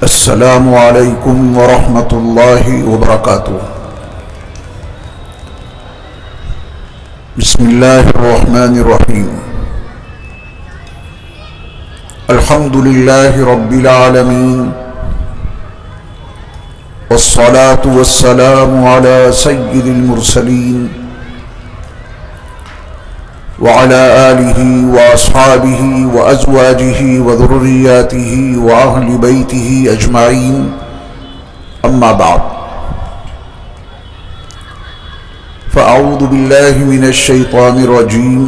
السلام علیکم ورحمۃ اللہ وبرکاتہ۔ بسم اللہ الرحمن الرحیم۔ الحمد للہ رب العالمین، والصلاة والسلام علی سید المرسلین وعلى آلہ واصحابہ وازواجہ وذریاتہ واہل بیتہ اجمعین، اما بعد فاعوذ باللہ من الشیطان الرجیم،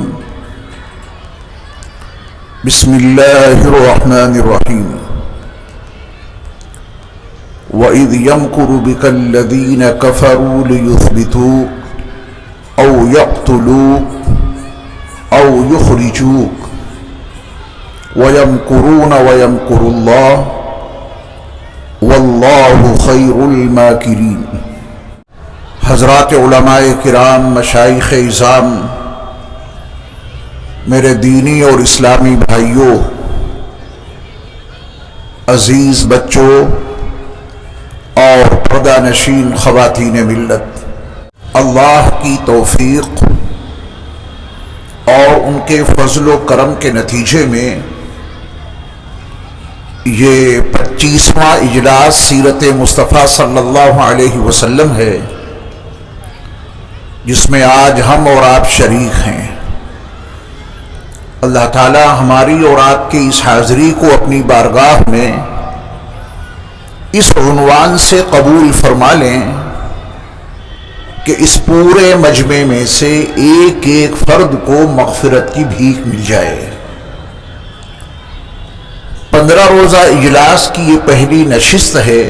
بسم اللہ الرحمن الرحیم۔ وَإِذْ يَمْكُرُ بِكَ الَّذِينَ كَفَرُوا لِيُثْبِتُوكَ أَوْ يَقْتُلُوكَ أَوْ يُخْرِجُوكَ وَيَمْكُرُونَ وَيَمْكُرُ اللَّهُ وَاللَّهُ خَيْرُ الْمَاكِرِينَ۔ حضرات علماء کرام، مشائخ اعظام، میرے دینی اور اسلامی بھائیوں، عزیز بچوں اور پردہ نشین خواتین ملت، اللہ کی توفیق اور ان کے فضل و کرم کے نتیجے میں یہ 25واں اجلاس سیرت مصطفیٰ صلی اللہ علیہ وسلم ہے، جس میں آج ہم اور آپ شریک ہیں۔ اللہ تعالی ہماری اور آپ کی اس حاضری کو اپنی بارگاہ میں اس عنوان سے قبول فرما لیں کہ اس پورے مجمع میں سے ایک ایک فرد کو مغفرت کی بھیک مل جائے۔ 15 روزہ اجلاس کی یہ پہلی نشست ہے،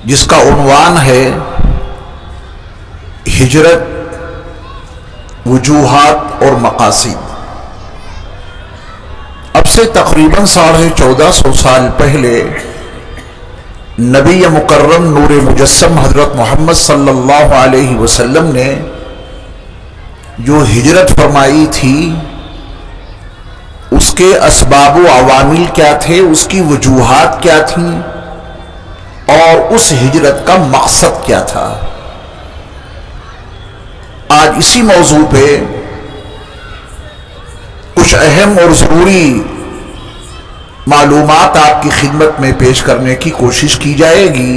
جس کا عنوان ہے ہجرت، وجوہات اور مقاصد۔ اب سے تقریباً 1450 سال پہلے نبی مکرم نور مجسم حضرت محمد صلی اللہ علیہ وسلم نے جو ہجرت فرمائی تھی، اس کے اسباب و عوامل کیا تھے، اس کی وجوہات کیا تھیں، اور اس ہجرت کا مقصد کیا تھا۔ آج اسی موضوع پہ کچھ اہم اور ضروری معلومات آپ کی خدمت میں پیش کرنے کی کوشش کی جائے گی۔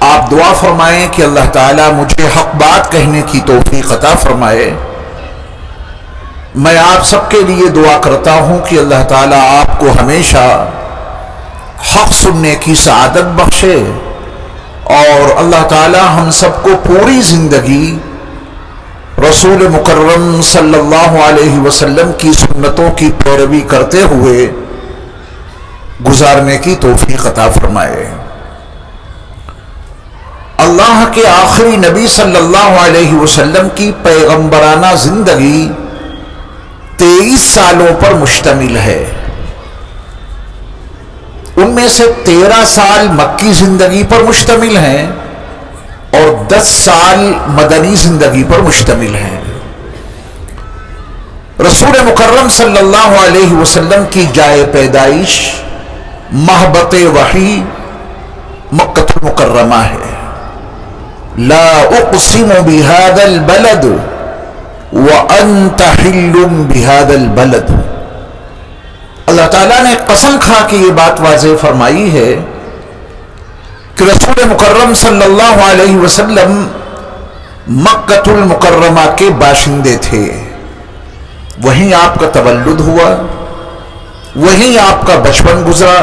آپ دعا فرمائیں کہ اللہ تعالیٰ مجھے حق بات کہنے کی توفیق عطا فرمائے۔ میں آپ سب کے لیے دعا کرتا ہوں کہ اللہ تعالیٰ آپ کو ہمیشہ حق سننے کی سعادت بخشے، اور اللہ تعالیٰ ہم سب کو پوری زندگی رسول مکرم صلی اللہ علیہ وسلم کی سنتوں کی پیروی کرتے ہوئے گزارنے کی توفیق عطا فرمائے۔ اللہ کے آخری نبی صلی اللہ علیہ وسلم کی پیغمبرانہ زندگی 23 سالوں پر مشتمل ہے۔ ان میں سے 13 سال مکی زندگی پر مشتمل ہیں اور 10 سال مدنی زندگی پر مشتمل ہیں۔ رسول مکرم صلی اللہ علیہ وسلم کی جائے پیدائش مہبط وحی مکہ المکرمہ ہے۔ لا اقسم بهذا البلد وانت حل بهذا البلد۔ اللہ تعالیٰ نے قسم کھا کے یہ بات واضح فرمائی ہے کہ رسول مکرم صلی اللہ علیہ وسلم مکہ المکرمہ کے باشندے تھے، وہیں آپ کا تولد ہوا، وہیں آپ کا بچپن گزرا،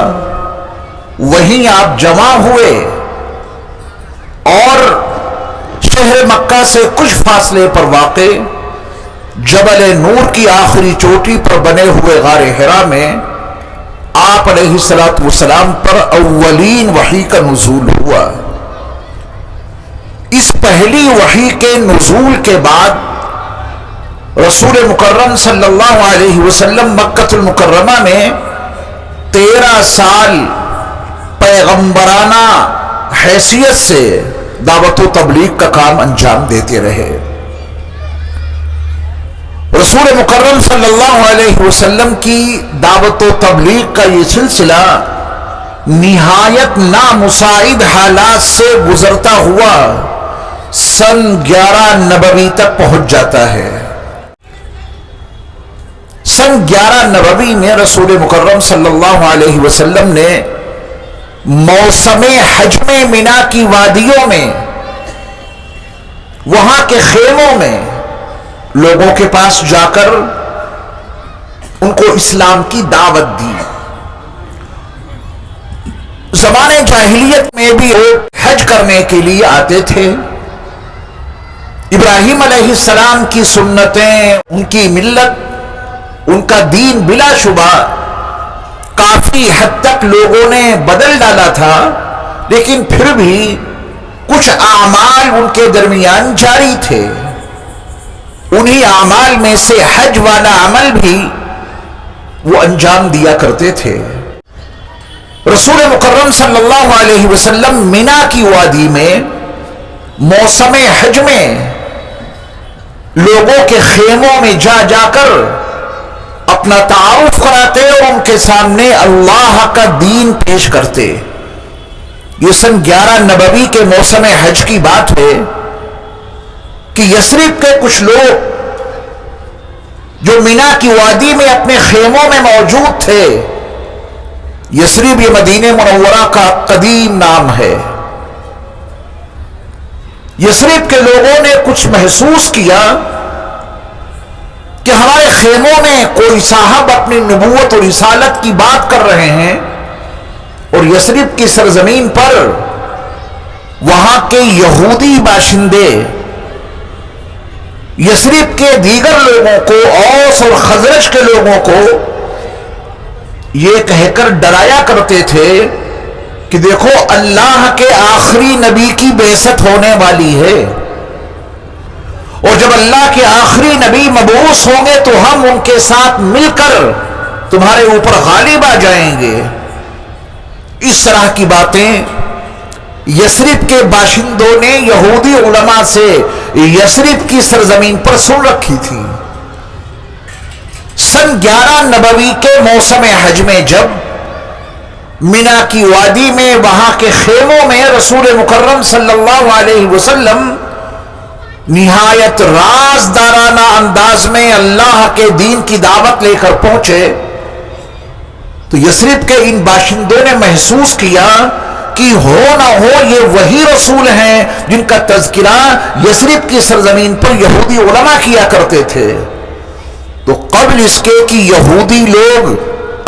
وہیں آپ جمع ہوئے، اور شہر مکہ سے کچھ فاصلے پر واقع جبل نور کی آخری چوٹی پر بنے ہوئے غار حرا میں آپ علیہ السلام پر اولین وحی کا نزول ہوا۔ اس پہلی وحی کے نزول کے بعد رسول مکرم صلی اللہ علیہ وسلم مکہ المکرمہ میں 13 سال پیغمبرانہ حیثیت سے دعوت و تبلیغ کا کام انجام دیتے رہے۔ رسول مکرم صلی اللہ علیہ وسلم کی دعوت و تبلیغ کا یہ سلسلہ نہایت نامساعد حالات سے گزرتا ہوا سن 11 نبوی تک پہنچ جاتا ہے۔ سن 11 نبوی میں رسول مکرم صلی اللہ علیہ وسلم نے موسم حج میں مینا کی وادیوں میں، وہاں کے خیموں میں لوگوں کے پاس جا کر ان کو اسلام کی دعوت دی۔ زمانے جاہلیت میں بھی لوگ حج کرنے کے لیے آتے تھے۔ ابراہیم علیہ السلام کی سنتیں، ان کی ملت، ان کا دین بلا شبہ کافی حد تک لوگوں نے بدل ڈالا تھا، لیکن پھر بھی کچھ اعمال ان کے درمیان جاری تھے۔ انہی اعمال میں سے حج والا عمل بھی وہ انجام دیا کرتے تھے۔ رسول مکرم صلی اللہ علیہ وسلم مینا کی وادی میں موسم حج میں لوگوں کے خیموں میں جا جا کر اپنا تعارف کراتے اور ان کے سامنے اللہ کا دین پیش کرتے۔ یہ سن 11 نبوی کے موسم حج کی بات ہے کہ یثرب کے کچھ لوگ جو مینا کی وادی میں اپنے خیموں میں موجود تھے، یثرب یہ مدینہ منورہ کا قدیم نام ہے، یثرب کے لوگوں نے کچھ محسوس کیا کہ ہمارے خیموں میں کوئی صاحب اپنی نبوت اور رسالت کی بات کر رہے ہیں، اور یثرب کی سرزمین پر وہاں کے یہودی باشندے یثرب کے دیگر لوگوں کو، اوس اور خزرج کے لوگوں کو یہ کہہ کر ڈرایا کرتے تھے کہ دیکھو اللہ کے آخری نبی کی بعثت ہونے والی ہے، اور جب اللہ کے آخری نبی مبعوث ہوں گے تو ہم ان کے ساتھ مل کر تمہارے اوپر غالب آ جائیں گے۔ اس طرح کی باتیں یثرب کے باشندوں نے یہودی علماء سے یثرب کی سرزمین پر سن رکھی تھی۔ سن 11 نبوی کے موسم حج میں جب مینا کی وادی میں وہاں کے خیموں میں رسول مکرم صلی اللہ علیہ وسلم نہایت رازدارانہ انداز میں اللہ کے دین کی دعوت لے کر پہنچے تو یثرب کے ان باشندوں نے محسوس کیا کہ ہو نہ ہو یہ وہی رسول ہیں جن کا تذکرہ یثرب کی سرزمین پر یہودی علماء کیا کرتے تھے۔ تو قبل اس کے کہ یہودی لوگ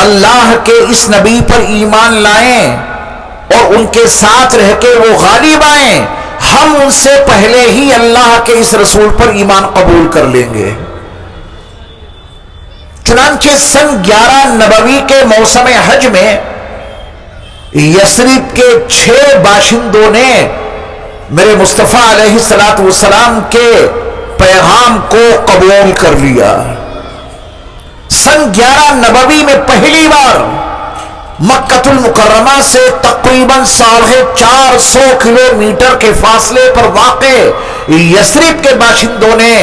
اللہ کے اس نبی پر ایمان لائیں اور ان کے ساتھ رہ کے وہ غالب آئیں، ہم ان سے پہلے ہی اللہ کے اس رسول پر ایمان قبول کر لیں گے۔ چنانچہ سن 11 نبوی کے موسم حج میں یثرب کے 6 باشندوں نے میرے مصطفیٰ علیہ السلام کے پیغام کو قبول کر لیا۔ سن 11 نبوی میں پہلی بار مکہ المکرمہ سے تقریباً 450 کلومیٹر کے فاصلے پر واقع یثرب کے باشندوں نے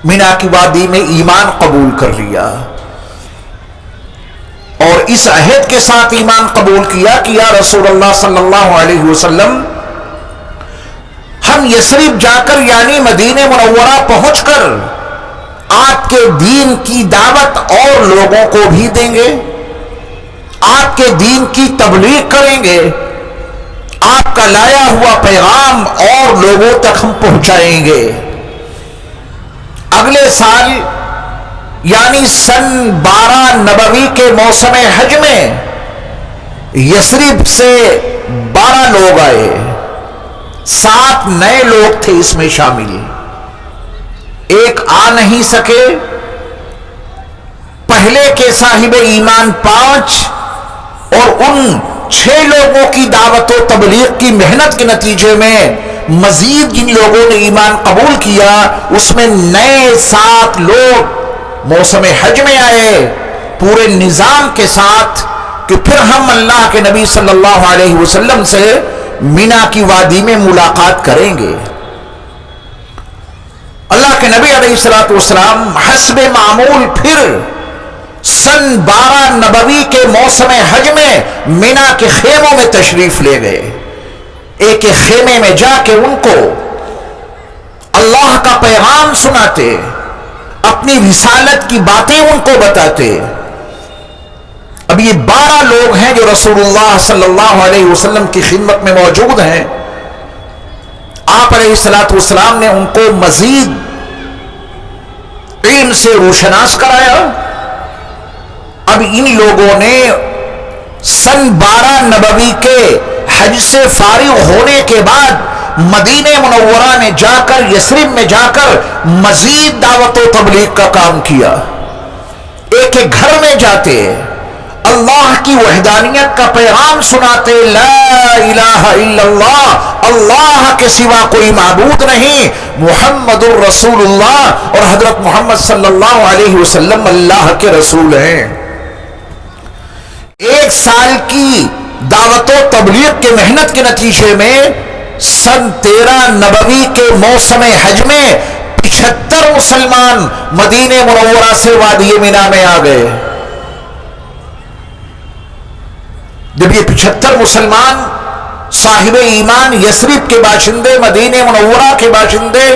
مینا کی وادی میں ایمان قبول کر لیا، اور اس عہد کے ساتھ ایمان قبول کیا کہ یا رسول اللہ صلی اللہ علیہ وسلم، ہم یثرب جا کر یعنی مدینہ منورہ پہنچ کر آپ کے دین کی دعوت اور لوگوں کو بھی دیں گے، آپ کے دین کی تبلیغ کریں گے، آپ کا لایا ہوا پیغام اور لوگوں تک ہم پہنچائیں گے۔ اگلے سال یعنی سن 12 نبوی کے موسم حج میں یثرب سے 12 لوگ آئے، 7 نئے لوگ تھے اس میں شامل، ایک آ نہیں سکے، پہلے کے صاحب ایمان 5، اور ان 6 لوگوں کی دعوت و تبلیغ کی محنت کے نتیجے میں مزید جن لوگوں نے ایمان قبول کیا اس میں نئے 7 لوگ موسم حج میں آئے پورے نظام کے ساتھ کہ پھر ہم اللہ کے نبی صلی اللہ علیہ وسلم سے مینا کی وادی میں ملاقات کریں گے۔ اللہ کے نبی علیہ الصلوۃ والسلام حسب معمول پھر سن 12 نبوی کے موسم حج میں مینا کے خیموں میں تشریف لے گئے. ایک ایک خیمے میں جا کے ان کو اللہ کا پیغام سناتے، اپنی رسالت کی باتیں ان کو بتاتے. اب یہ 12 لوگ ہیں جو رسول اللہ صلی اللہ علیہ وسلم کی خدمت میں موجود ہیں. آپ علیہ الصلوۃ والسلام نے ان کو مزید علم سے روشناس کرایا. اب ان لوگوں نے سن 12 نبوی کے حج سے فارغ ہونے کے بعد مدینہ منورہ میں جا کر، یثرب میں جا کر مزید دعوت و تبلیغ کا کام کیا. ایک ایک گھر میں جاتے، اللہ کی وحدانیت کا پیغام سناتے، لا الہ الا اللہ، اللہ کے سوا کوئی معبود نہیں، محمد الرسول اللہ، اور حضرت محمد صلی اللہ علیہ وسلم اللہ کے رسول ہیں. 1 سال کی دعوت و تبلیغ کے محنت کے نتیجے میں سن 13 نبوی کے موسم حج میں 75 مسلمان مدینہ منورہ سے وادی مینا میں آ گئے. جب یہ 75 مسلمان صاحب ایمان یثرب کے باشندے، مدینہ منورہ کے باشندے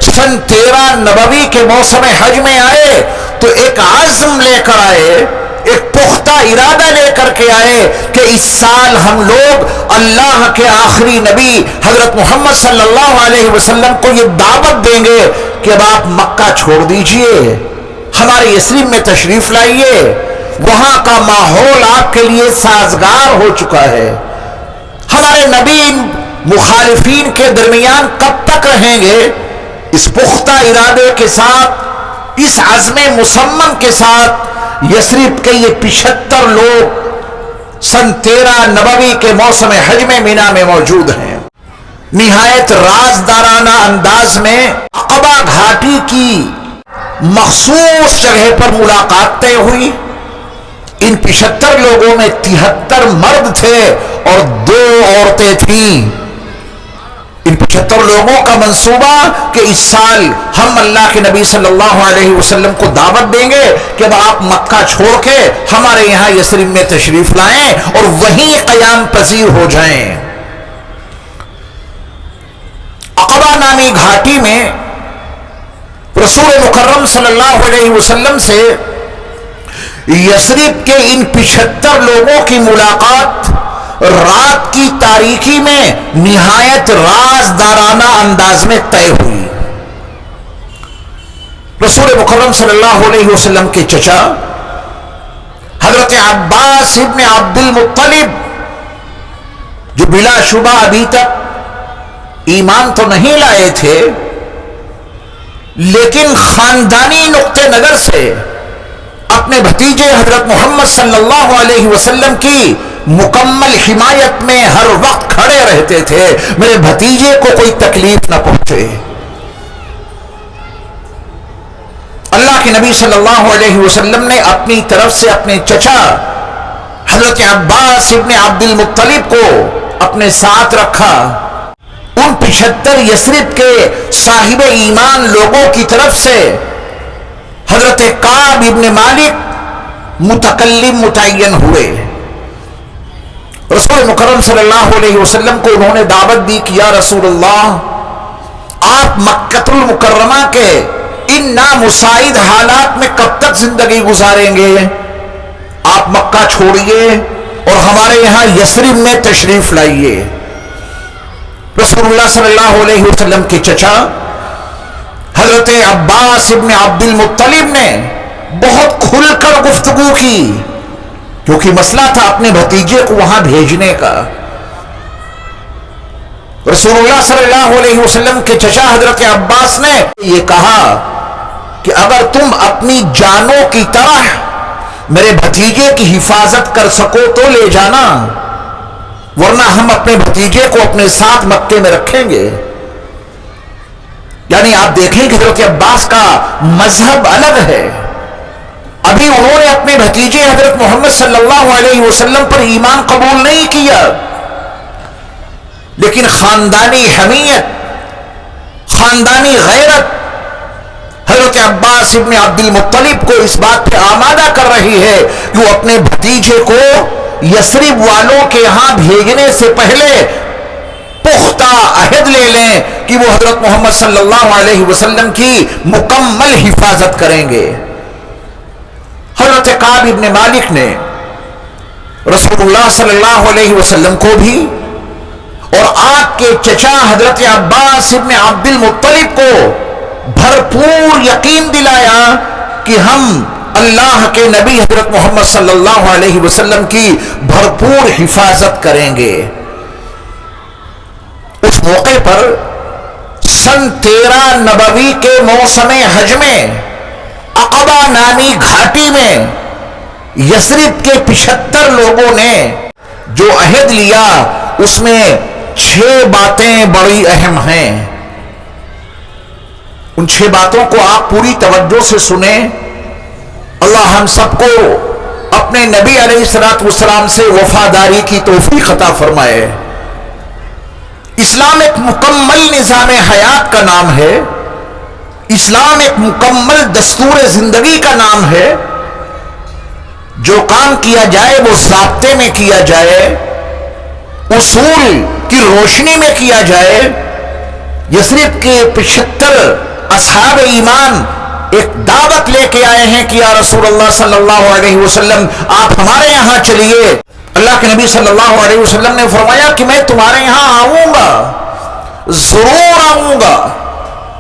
سن 13 نبوی کے موسم حج میں آئے تو ایک عزم لے کر آئے، ایک پختہ ارادہ لے کر کے آئے کہ اس سال ہم لوگ اللہ کے آخری نبی حضرت محمد صلی اللہ علیہ وسلم کو یہ دعوت دیں گے کہ اب آپ مکہ چھوڑ دیجئے، ہمارے یثرب میں تشریف لائیے، وہاں کا ماحول آپ کے لیے سازگار ہو چکا ہے. ہمارے نبی مخالفین کے درمیان کب تک رہیں گے؟ اس پختہ ارادے کے ساتھ، اس عزم مصمم کے ساتھ یثرب کے یہ 75 لوگ سن 13 نبوی کے موسم حج میں مینا میں موجود ہیں. نہایت رازدارانہ انداز میں عقبہ گھاٹی کی مخصوص جگہ پر ملاقات طے ہوئی. ان 75 لوگوں میں 73 مرد تھے اور 2 عورتیں تھیں. ان 75 لوگوں کا منصوبہ کہ اس سال ہم اللہ کے نبی صلی اللہ علیہ وسلم کو دعوت دیں گے کہ اب آپ مکہ چھوڑ کے ہمارے یہاں یثرب میں تشریف لائیں اور وہیں قیام پذیر ہو جائیں. عقبہ نامی گھاٹی میں رسول مکرم صلی اللہ علیہ وسلم سے یثرب کے ان 75 لوگوں کی ملاقات رات کی تاریکی میں نہایت رازدارانہ انداز میں طے ہوئی. رسول مکرم صلی اللہ علیہ وسلم کے چچا حضرت عباس ابن عبد المطلب، جو بلا شبہ ابھی تک ایمان تو نہیں لائے تھے لیکن خاندانی نقطہ نظر سے اپنے بھتیجے حضرت محمد صلی اللہ علیہ وسلم کی مکمل حمایت میں ہر وقت کھڑے رہتے تھے، میرے بھتیجے کو کوئی تکلیف نہ پہنچے. اللہ کے نبی صلی اللہ علیہ وسلم نے اپنی طرف سے اپنے چچا حضرت عباس ابن عبد المطلب کو اپنے ساتھ رکھا. ان 75 یثرب کے صاحب ایمان لوگوں کی طرف سے حضرت کعب ابن مالک متکلم متعین ہوئے. رسول مکرم صلی اللہ علیہ وسلم کو انہوں نے دعوت دی کہ یا رسول اللہ، آپ مکہ المکرمہ کے ان نامساعد حالات میں کب تک زندگی گزاریں گے؟ آپ مکہ چھوڑیے اور ہمارے یہاں یثرب میں تشریف لائیے. رسول اللہ صلی اللہ علیہ وسلم کے چچا حضرت عباس ابن عبد المطلب نے بہت کھل کر گفتگو کی، کیونکہ مسئلہ تھا اپنے بھتیجے کو وہاں بھیجنے کا. رسول اللہ صلی اللہ علیہ وسلم کے چچا حضرت عباس نے یہ کہا کہ اگر تم اپنی جانوں کی طرح میرے بھتیجے کی حفاظت کر سکو تو لے جانا، ورنہ ہم اپنے بھتیجے کو اپنے ساتھ مکے میں رکھیں گے. یعنی آپ دیکھیں کہ حضرت عباس کا مذہب الگ ہے. ابھی انہوں نے اپنے بھتیجے حضرت محمد صلی اللہ علیہ وسلم پر ایمان قبول نہیں کیا، لیکن خاندانی حمیت، خاندانی غیرت حضرت عباس ابن عبد المطلب کو اس بات پہ آمادہ کر رہی ہے کہ وہ اپنے بھتیجے کو یثرب والوں کے ہاں بھیجنے سے پہلے پختہ عہد لے لیں کہ وہ حضرت محمد صلی اللہ علیہ وسلم کی مکمل حفاظت کریں گے۔ حضرت کعب ابن مالک نے رسول اللہ صلی اللہ علیہ وسلم کو بھی اور آپ کے چچا حضرت عباس ابن عبد المطلب کو بھرپور یقین دلایا کہ ہم اللہ کے نبی حضرت محمد صلی اللہ علیہ وسلم کی بھرپور حفاظت کریں گے۔ اس موقع پر سن 13 نبوی کے موسم حج میں عقبہ نامی گھاٹی میں یثرب کے 75 لوگوں نے جو عہد لیا اس میں 6 باتیں بڑی اہم ہیں۔ ان 6 باتوں کو آپ پوری توجہ سے سنیں۔ اللہ ہم سب کو اپنے نبی علیہ الصلوۃ والسلام سے وفاداری کی توفیق عطا فرمائے۔ اسلام ایک مکمل نظام حیات کا نام ہے، اسلام ایک مکمل دستور زندگی کا نام ہے۔ جو کام کیا جائے وہ ضابطے میں کیا جائے، اصول کی روشنی میں کیا جائے۔ یثرب کے 75 اصحاب ایمان ایک دعوت لے کے آئے ہیں کہ یا رسول اللہ صلی اللہ علیہ وسلم آپ ہمارے یہاں چلیے۔ اللہ کے نبی صلی اللہ علیہ وسلم نے فرمایا کہ میں تمہارے یہاں آؤں گا، ضرور آؤں گا،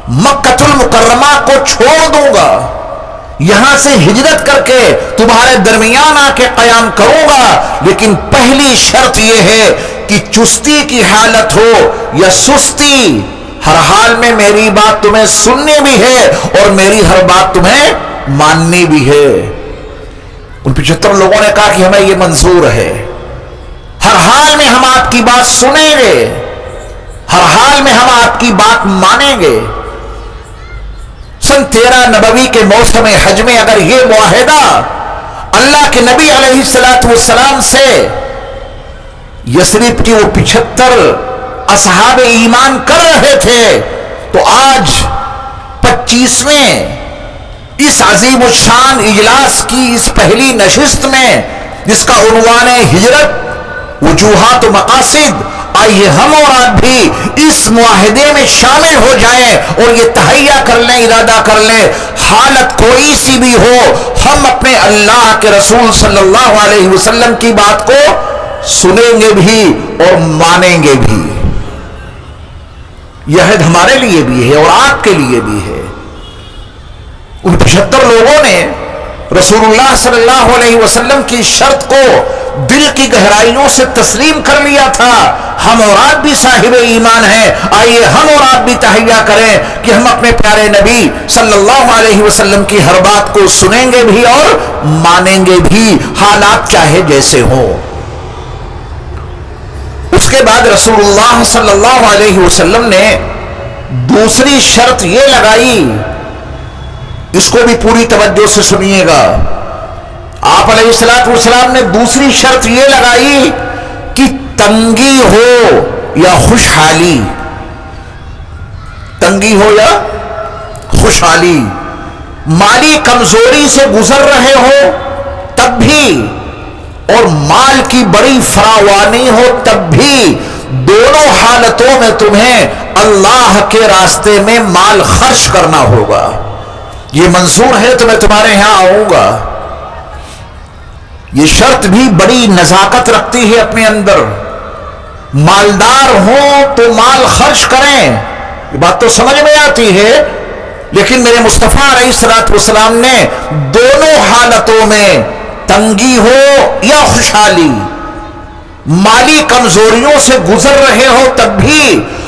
مکہ المکرمہ کو چھوڑ دوں گا، یہاں سے ہجرت کر کے تمہارے درمیان آ کے قیام کروں گا، لیکن پہلی شرط یہ ہے کہ چستی کی حالت ہو یا سستی، ہر حال میں میری بات تمہیں سننی بھی ہے اور میری ہر بات تمہیں ماننی بھی ہے۔ ان 75 لوگوں نے کہا کہ ہمیں یہ منظور ہے، ہر حال میں ہم آپ کی بات سنیں گے، ہر حال میں ہم آپ کی بات مانیں گے۔ سن 13 نبوی کے موسم حج میں اگر یہ معاہدہ اللہ کے نبی علیہ الصلوۃ والسلام سے یثرب کی وہ 75 اصحاب ایمان کر رہے تھے، تو آج 25ویں اس عظیم الشان اجلاس کی اس پہلی نشست میں جس کا عنوان ہے ہجرت وجوہات و مقاصد، آئیے ہم اور آپ بھی اس معاہدے میں شامل ہو جائیں اور یہ تہیہ کر لیں، ارادہ کر لیں، حالت کوئی سی بھی ہو ہم اپنے اللہ کے رسول صلی اللہ علیہ وسلم کی بات کو سنیں گے بھی اور مانیں گے بھی۔ یہ عہد ہمارے لیے بھی ہے اور آپ کے لیے بھی ہے۔ ان 75 لوگوں نے رسول اللہ صلی اللہ علیہ وسلم کی شرط کو دل کی گہرائیوں سے تسلیم کر لیا تھا۔ ہم اور آپ بھی صاحب ایمان ہیں، آئیے ہم اور آپ بھی تہیہ کریں کہ ہم اپنے پیارے نبی صلی اللہ علیہ وسلم کی ہر بات کو سنیں گے بھی اور مانیں گے بھی، حالات چاہے جیسے ہوں۔ اس کے بعد رسول اللہ صلی اللہ علیہ وسلم نے دوسری شرط یہ لگائی، اس کو بھی پوری توجہ سے سنیے گا۔ آپ علیہ الصلوۃ والسلام نے دوسری شرط یہ لگائی کہ تنگی ہو یا خوشحالی، تنگی ہو یا خوشحالی، مالی کمزوری سے گزر رہے ہو تب بھی اور مال کی بڑی فراوانی ہو تب بھی، دونوں حالتوں میں تمہیں اللہ کے راستے میں مال خرچ کرنا ہوگا۔ یہ منظور ہے تو میں تمہارے یہاں آؤں گا۔ یہ شرط بھی بڑی نزاکت رکھتی ہے اپنے اندر، مالدار ہوں تو مال خرچ کریں، یہ بات تو سمجھ میں آتی ہے، لیکن میرے مصطفیٰ علیہ الصلوۃ والسلام نے دونوں حالتوں میں، تنگی ہو یا خوشحالی، مالی کمزوریوں سے گزر رہے ہو تب بھی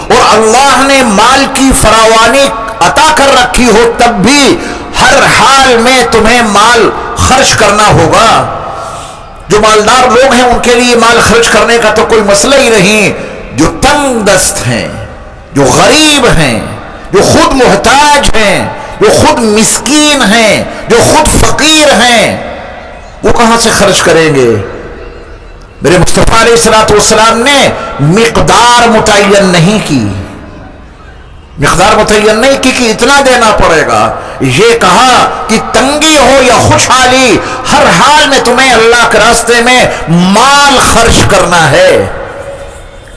اور اللہ نے مال کی فراوانی عطا کر رکھی ہو تب بھی، ہر حال میں تمہیں مال خرچ کرنا ہوگا۔ جو مالدار لوگ ہیں ان کے لیے مال خرچ کرنے کا تو کوئی مسئلہ ہی نہیں، جو تنگ دست ہیں، جو غریب ہیں، جو خود محتاج ہیں، جو خود مسکین ہیں، جو خود فقیر ہیں، وہ کہاں سے خرچ کریں گے؟ میرے مصطفیٰ علیہ الصلوۃ والسلام نے مقدار متعین نہیں کی، مقدار متعین نہیں کہ اتنا دینا پڑے گا، یہ کہا کہ تنگی ہو یا خوشحالی، ہر حال میں تمہیں اللہ کے راستے میں مال خرچ کرنا ہے۔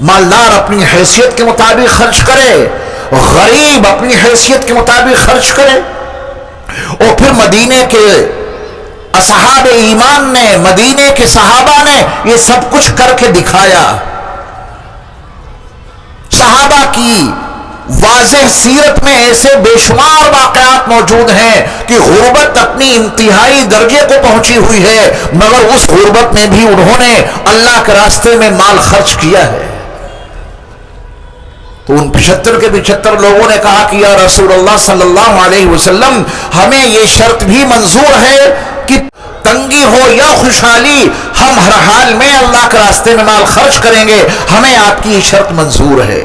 مالدار اپنی حیثیت کے مطابق خرچ کرے، غریب اپنی حیثیت کے مطابق خرچ کرے۔ اور پھر مدینے کے اصحاب ایمان نے، مدینے کے صحابہ نے یہ سب کچھ کر کے دکھایا۔ صحابہ کی واضح سیرت میں ایسے بے شمار واقعات موجود ہیں کہ غربت اپنی انتہائی درجے کو پہنچی ہوئی ہے، مگر اس غربت میں بھی انہوں نے اللہ کے راستے میں مال خرچ کیا ہے۔ تو ان 75 کے 75 لوگوں نے کہا کہ یا رسول اللہ صلی اللہ علیہ وسلم، ہمیں یہ شرط بھی منظور ہے کہ تنگی ہو یا خوشحالی، ہم ہر حال میں اللہ کے راستے میں مال خرچ کریں گے، ہمیں آپ کی یہ شرط منظور ہے۔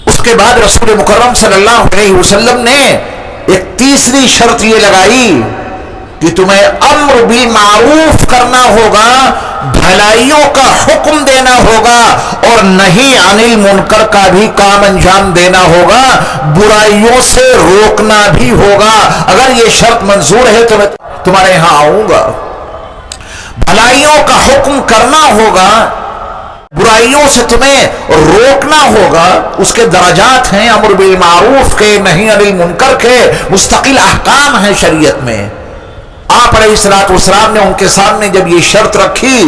اس کے بعد رسول مکرم صلی اللہ علیہ وسلم نے ایک تیسری شرط یہ لگائی کہ تمہیں امر بالمعروف کرنا ہوگا، بھلائیوں کا حکم دینا ہوگا، اور نہی عن المنکر کا بھی کام انجام دینا ہوگا، برائیوں سے روکنا بھی ہوگا۔ اگر یہ شرط منظور ہے تو میں تمہارے یہاں آؤں گا۔ بھلائیوں کا حکم کرنا ہوگا، برائیوں سے تمہیں روکنا ہوگا۔ اس کے درجات ہیں، امر بالمعروف کے، نہی عن المنکر کے، مستقل احکام ہیں شریعت میں۔ آپ علیہ الصلوۃ والسلام نے ان کے سامنے جب یہ شرط رکھی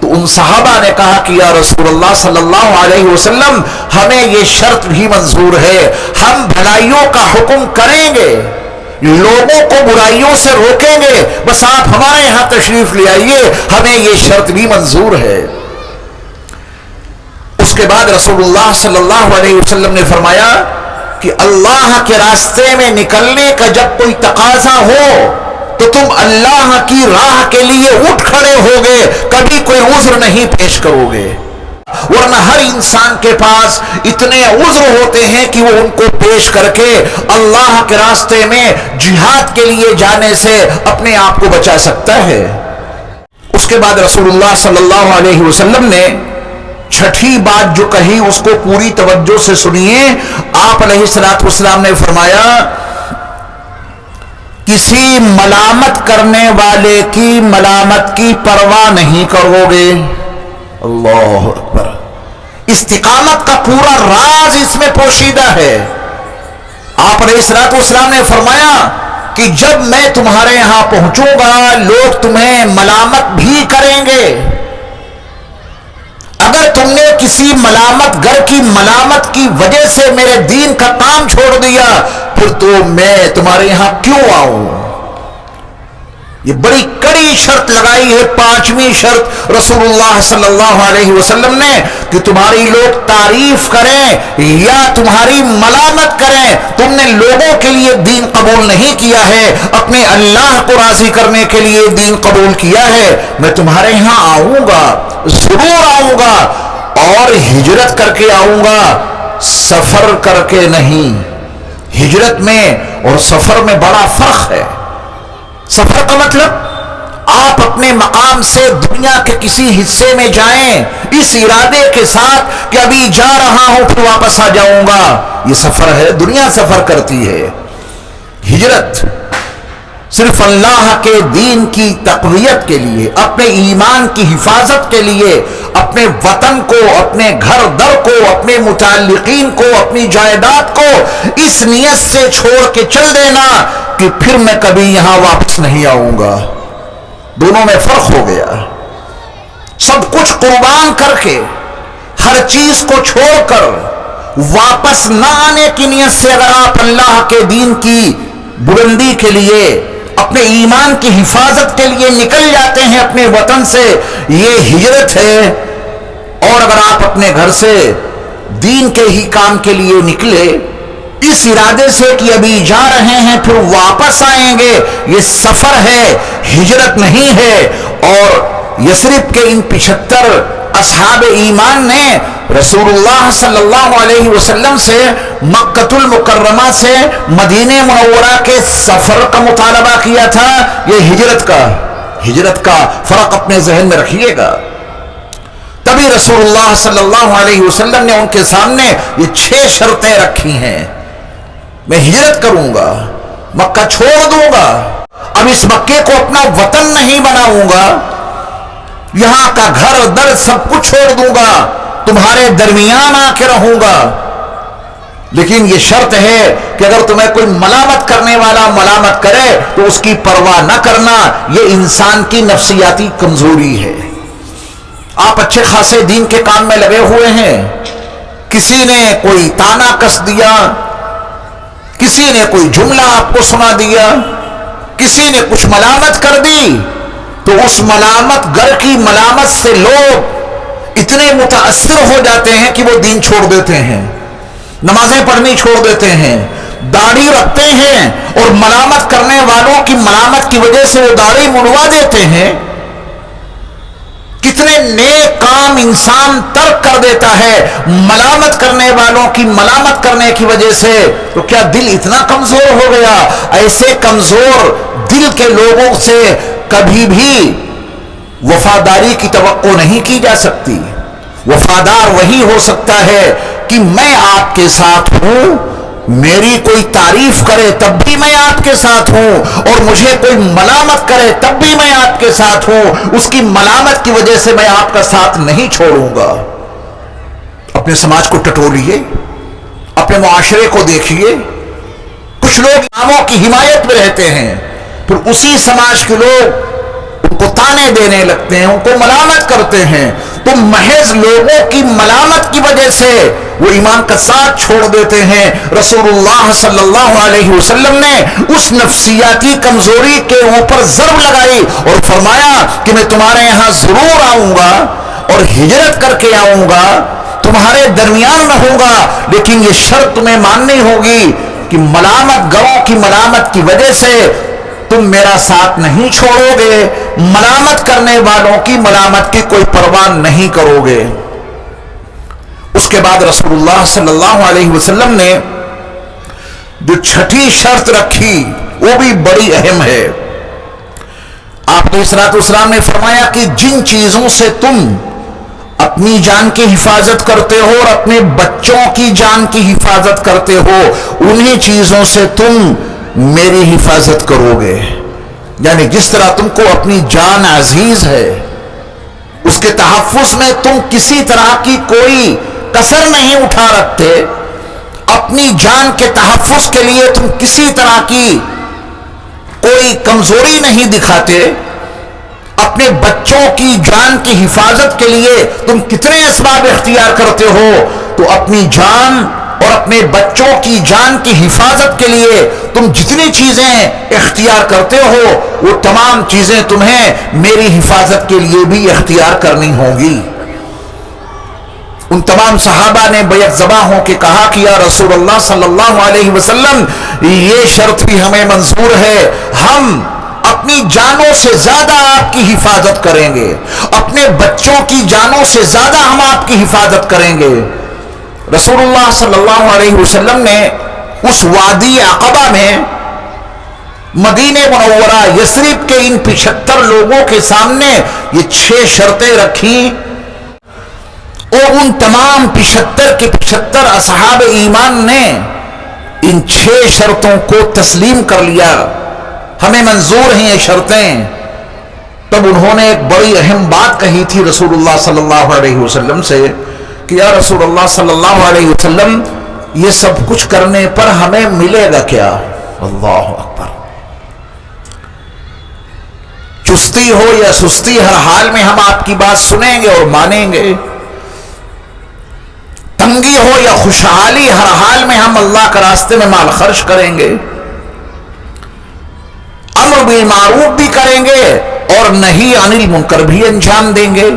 تو ان صحابہ نے کہا کہ یا رسول اللہ صلی اللہ علیہ وسلم، ہمیں یہ شرط بھی منظور ہے، ہم بھلائیوں کا حکم کریں گے، لوگوں کو برائیوں سے روکیں گے، بس آپ ہمارے یہاں تشریف لے آئیے، ہمیں یہ شرط بھی منظور ہے۔ اس کے بعد رسول اللہ صلی اللہ علیہ وسلم نے فرمایا کہ اللہ کے راستے میں نکلنے کا جب کوئی تقاضا ہو تو تم اللہ کی راہ کے لیے اٹھ کھڑے ہوگے، کبھی کوئی عذر نہیں پیش کرو گے، ورنہ ہر انسان کے پاس اتنے عذر ہوتے ہیں کہ وہ ان کو پیش کر کے اللہ کے راستے میں جہاد کے لیے جانے سے اپنے آپ کو بچا سکتا ہے۔ اس کے بعد رسول اللہ صلی اللہ علیہ وسلم نے چھٹی بات جو کہی اس کو پوری توجہ سے سنیے۔ آپ علیہ الصلوۃ والسلام نے فرمایا کسی ملامت کرنے والے کی ملامت کی پرواہ نہیں کرو گے۔ اللہ اکبر! استقامت کا پورا راز اس میں پوشیدہ ہے۔ آپ علیہ الصلوۃ والسلام نے فرمایا کہ جب میں تمہارے یہاں پہنچوں گا لوگ تمہیں ملامت بھی کریں گے، اگر تم نے کسی ملامت گر کی ملامت کی وجہ سے میرے دین کا کام چھوڑ دیا پھر تو میں تمہارے یہاں کیوں آؤں؟ یہ بڑی کڑی شرط لگائی ہے، 5ویں شرط رسول اللہ صلی اللہ علیہ وسلم نے کہ تمہاری لوگ تعریف کریں یا تمہاری ملامت کریں، تم نے لوگوں کے لیے دین قبول نہیں کیا ہے، اپنے اللہ کو راضی کرنے کے لیے دین قبول کیا ہے، میں تمہارے یہاں آؤں گا، ضرور آؤں گا، اور ہجرت کر کے آؤں گا، سفر کر کے نہیں۔ ہجرت میں اور سفر میں بڑا فرق ہے۔ سفر کا مطلب آپ اپنے مقام سے دنیا کے کسی حصے میں جائیں اس ارادے کے ساتھ کہ ابھی جا رہا ہوں پھر واپس آ جاؤں گا، یہ سفر ہے، دنیا سفر کرتی ہے۔ ہجرت صرف اللہ کے دین کی تقویت کے لیے، اپنے ایمان کی حفاظت کے لیے، اپنے وطن کو، اپنے گھر در کو، اپنے متعلقین کو، اپنی جائیداد کو اس نیت سے چھوڑ کے چل دینا کہ پھر میں کبھی یہاں واپس نہیں آؤں گا۔ دونوں میں فرق ہو گیا۔ سب کچھ قربان کر کے، ہر چیز کو چھوڑ کر واپس نہ آنے کی نیت سے اگر آپ اللہ کے دین کی بلندی کے لیے، اپنے ایمان کی حفاظت کے لیے نکل جاتے ہیں اپنے وطن سے، یہ ہجرت ہے۔ اور اگر آپ اپنے گھر سے دین کے ہی کام کے لیے نکلے اس ارادے سے کہ ابھی جا رہے ہیں پھر واپس آئیں گے، یہ سفر ہے، ہجرت نہیں ہے۔ اور یثرب کے ان 75 اصحاب ایمان نے رسول اللہ صلی اللہ علیہ وسلم سے مکۃ المکرمہ سے مدینہ منورہ کے سفر کا مطالبہ کیا تھا۔ یہ ہجرت کا فرق اپنے ذہن میں رکھیے گا۔ تبھی رسول اللہ صلی اللہ علیہ وسلم نے ان کے سامنے یہ 6 شرطیں رکھی ہیں. میں ہجرت کروں گا، مکہ چھوڑ دوں گا، اب اس مکے کو اپنا وطن نہیں بناؤں گا، یہاں کا گھر در سب کچھ چھوڑ دوں گا، تمہارے درمیان آ کے رہوں گا، لیکن یہ شرط ہے کہ اگر تمہیں کوئی ملامت کرنے والا ملامت کرے تو اس کی پرواہ نہ کرنا. یہ انسان کی نفسیاتی کمزوری ہے. آپ اچھے خاصے دین کے کام میں لگے ہوئے ہیں، کسی نے کوئی تانا کس دیا، کسی نے کوئی جملہ آپ کو سنا دیا، کسی نے کچھ ملامت کر دی، تو اس ملامت گر کی ملامت سے لوگ اتنے متاثر ہو جاتے ہیں کہ وہ دین چھوڑ دیتے ہیں، نمازیں پڑھنی چھوڑ دیتے ہیں، داڑھی رکھتے ہیں اور ملامت کرنے والوں کی ملامت کی وجہ سے وہ داڑھی منڈوا دیتے ہیں. کتنے نیک کام انسان ترک کر دیتا ہے ملامت کرنے والوں کی ملامت کرنے کی وجہ سے. تو کیا دل اتنا کمزور ہو گیا؟ ایسے کمزور دل کے لوگوں سے کبھی بھی وفاداری کی توقع نہیں کی جا سکتی. وفادار وہی ہو سکتا ہے کہ میں آپ کے ساتھ ہوں، میری کوئی تعریف کرے تب بھی میں آپ کے ساتھ ہوں، اور مجھے کوئی ملامت کرے تب بھی میں آپ کے ساتھ ہوں، اس کی ملامت کی وجہ سے میں آپ کا ساتھ نہیں چھوڑوں گا. اپنے سماج کو ٹٹولیے، اپنے معاشرے کو دیکھیے. کچھ لوگ اماموں کی حمایت میں رہتے ہیں، پھر اسی سماج کے لوگ ان کو تانے دینے لگتے ہیں، ان کو ملامت کرتے ہیں. تو محض لوگوں کی ملامت کی وجہ سے وہ ایمان کا ساتھ چھوڑ دیتے ہیں. رسول اللہ صلی اللہ علیہ وسلم نے اس نفسیاتی کمزوری کے اوپر ضرب لگائی اور فرمایا کہ میں تمہارے یہاں ضرور آؤں گا اور ہجرت کر کے آؤں گا، تمہارے درمیان رہوں گا، لیکن یہ شرط تمہیں ماننی ہوگی کہ ملامت گروں کی ملامت کی وجہ سے تم میرا ساتھ نہیں چھوڑو گے، ملامت کرنے والوں کی ملامت کی کوئی پرواہ نہیں کرو گے. اس کے بعد رسول اللہ صلی اللہ علیہ وسلم نے جو 6ٹھی شرط رکھی وہ بھی بڑی اہم ہے. آپ علیہ الصلوۃ والسلام نے فرمایا کہ جن چیزوں سے تم اپنی جان کی حفاظت کرتے ہو اور اپنے بچوں کی جان کی حفاظت کرتے ہو، انہی چیزوں سے تم میری حفاظت کرو گے. یعنی جس طرح تم کو اپنی جان عزیز ہے، اس کے تحفظ میں تم کسی طرح کی کوئی کسر نہیں اٹھا رکھتے، اپنی جان کے تحفظ کے لیے تم کسی طرح کی کوئی کمزوری نہیں دکھاتے، اپنے بچوں کی جان کی حفاظت کے لیے تم کتنے اسباب اختیار کرتے ہو، تو اپنی جان اور اپنے بچوں کی جان کی حفاظت کے لیے تم جتنی چیزیں اختیار کرتے ہو وہ تمام چیزیں تمہیں میری حفاظت کے لیے بھی اختیار کرنی ہوں گی. ان تمام صحابہ نے بیعت زباں ہو کے کہا کہ یا رسول اللہ صلی اللہ علیہ وسلم، یہ شرط بھی ہمیں منظور ہے، ہم اپنی جانوں سے زیادہ آپ کی حفاظت کریں گے، اپنے بچوں کی جانوں سے زیادہ ہم آپ کی حفاظت کریں گے. رسول اللہ صلی اللہ علیہ وسلم نے اس وادی عقبہ میں مدینہ منورہ یثرب کے ان 75 لوگوں کے سامنے یہ 6 شرطیں رکھی، اور ان تمام 75 کے 75 اصحاب ایمان نے ان 6 شرطوں کو تسلیم کر لیا. ہمیں منظور ہیں یہ شرطیں. تب انہوں نے ایک بڑی اہم بات کہی تھی رسول اللہ صلی اللہ علیہ وسلم سے کہ یا رسول اللہ صلی اللہ علیہ وسلم، یہ سب کچھ کرنے پر ہمیں ملے گا کیا؟ اللہ اکبر. چستی ہو یا سستی، ہر حال میں ہم آپ کی بات سنیں گے اور مانیں گے. تنگی ہو یا خوشحالی، ہر حال میں ہم اللہ کے راستے میں مال خرچ کریں گے، امر بالمعروف بھی کریں گے اور نہی عن المنکر بھی انجام دیں گے.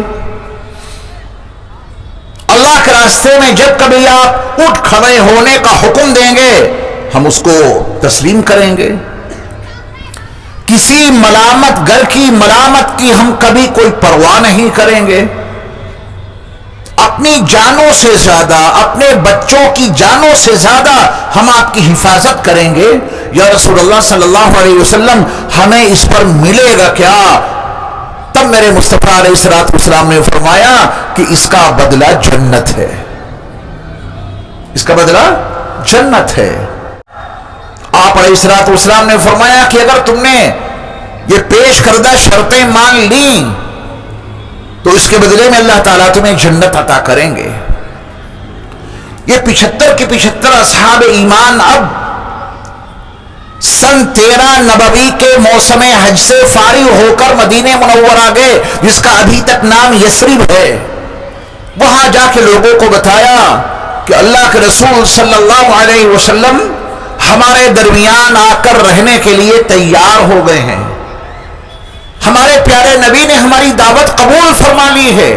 اللہ کے راستے میں جب کبھی آپ اٹھ کھڑے ہونے کا حکم دیں گے ہم اس کو تسلیم کریں گے. کسی ملامت گر کی ملامت کی ہم کبھی کوئی پرواہ نہیں کریں گے. اپنی جانوں سے زیادہ، اپنے بچوں کی جانوں سے زیادہ ہم آپ کی حفاظت کریں گے. یا رسول اللہ صلی اللہ علیہ وسلم، ہمیں اس پر ملے گا کیا؟ تب میرے مصطفیٰ علیہ السلام نے فرمایا کہ اس کا بدلہ جنت ہے، اس کا بدلہ جنت ہے۔ آپ علیہ السلام نے فرمایا کہ اگر تم نے یہ پیش کردہ شرطیں مان لیں تو اس کے بدلے میں اللہ تعالیٰ تمہیں جنت عطا کریں گے۔ یہ 75 کے 75 اصحاب ایمان اب سن 13 نبوی کے موسم حج سے فارغ ہو کر مدینہ منورہ گئے، جس کا ابھی تک نام یثرب ہے۔ وہاں جا کے لوگوں کو بتایا کہ اللہ کے رسول صلی اللہ علیہ وسلم ہمارے درمیان آ کر رہنے کے لیے تیار ہو گئے ہیں، ہمارے پیارے نبی نے ہماری دعوت قبول فرما لی ہے،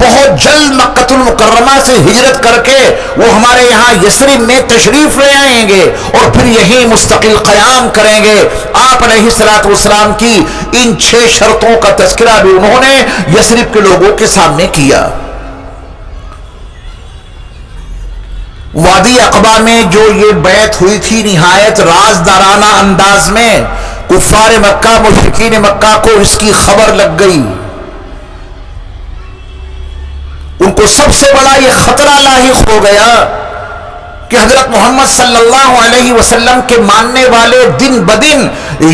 بہت جلد مکہ المکرمہ سے ہجرت کر کے وہ ہمارے یہاں یثرب میں تشریف لے آئیں گے اور پھر یہیں مستقل قیام کریں گے۔ آپ علیہ السلام کی ان 6 شرطوں کا تذکرہ بھی انہوں نے یثرب کے لوگوں کے سامنے کیا۔ وادی عقبہ میں جو یہ بیعت ہوئی تھی نہایت رازدارانہ انداز میں، کفار مکہ مشرکین مکہ کو اس کی خبر لگ گئی، ان کو سب سے بڑا یہ خطرہ لاحق ہو گیا کہ حضرت محمد صلی اللہ علیہ وسلم کے ماننے والے دن بدن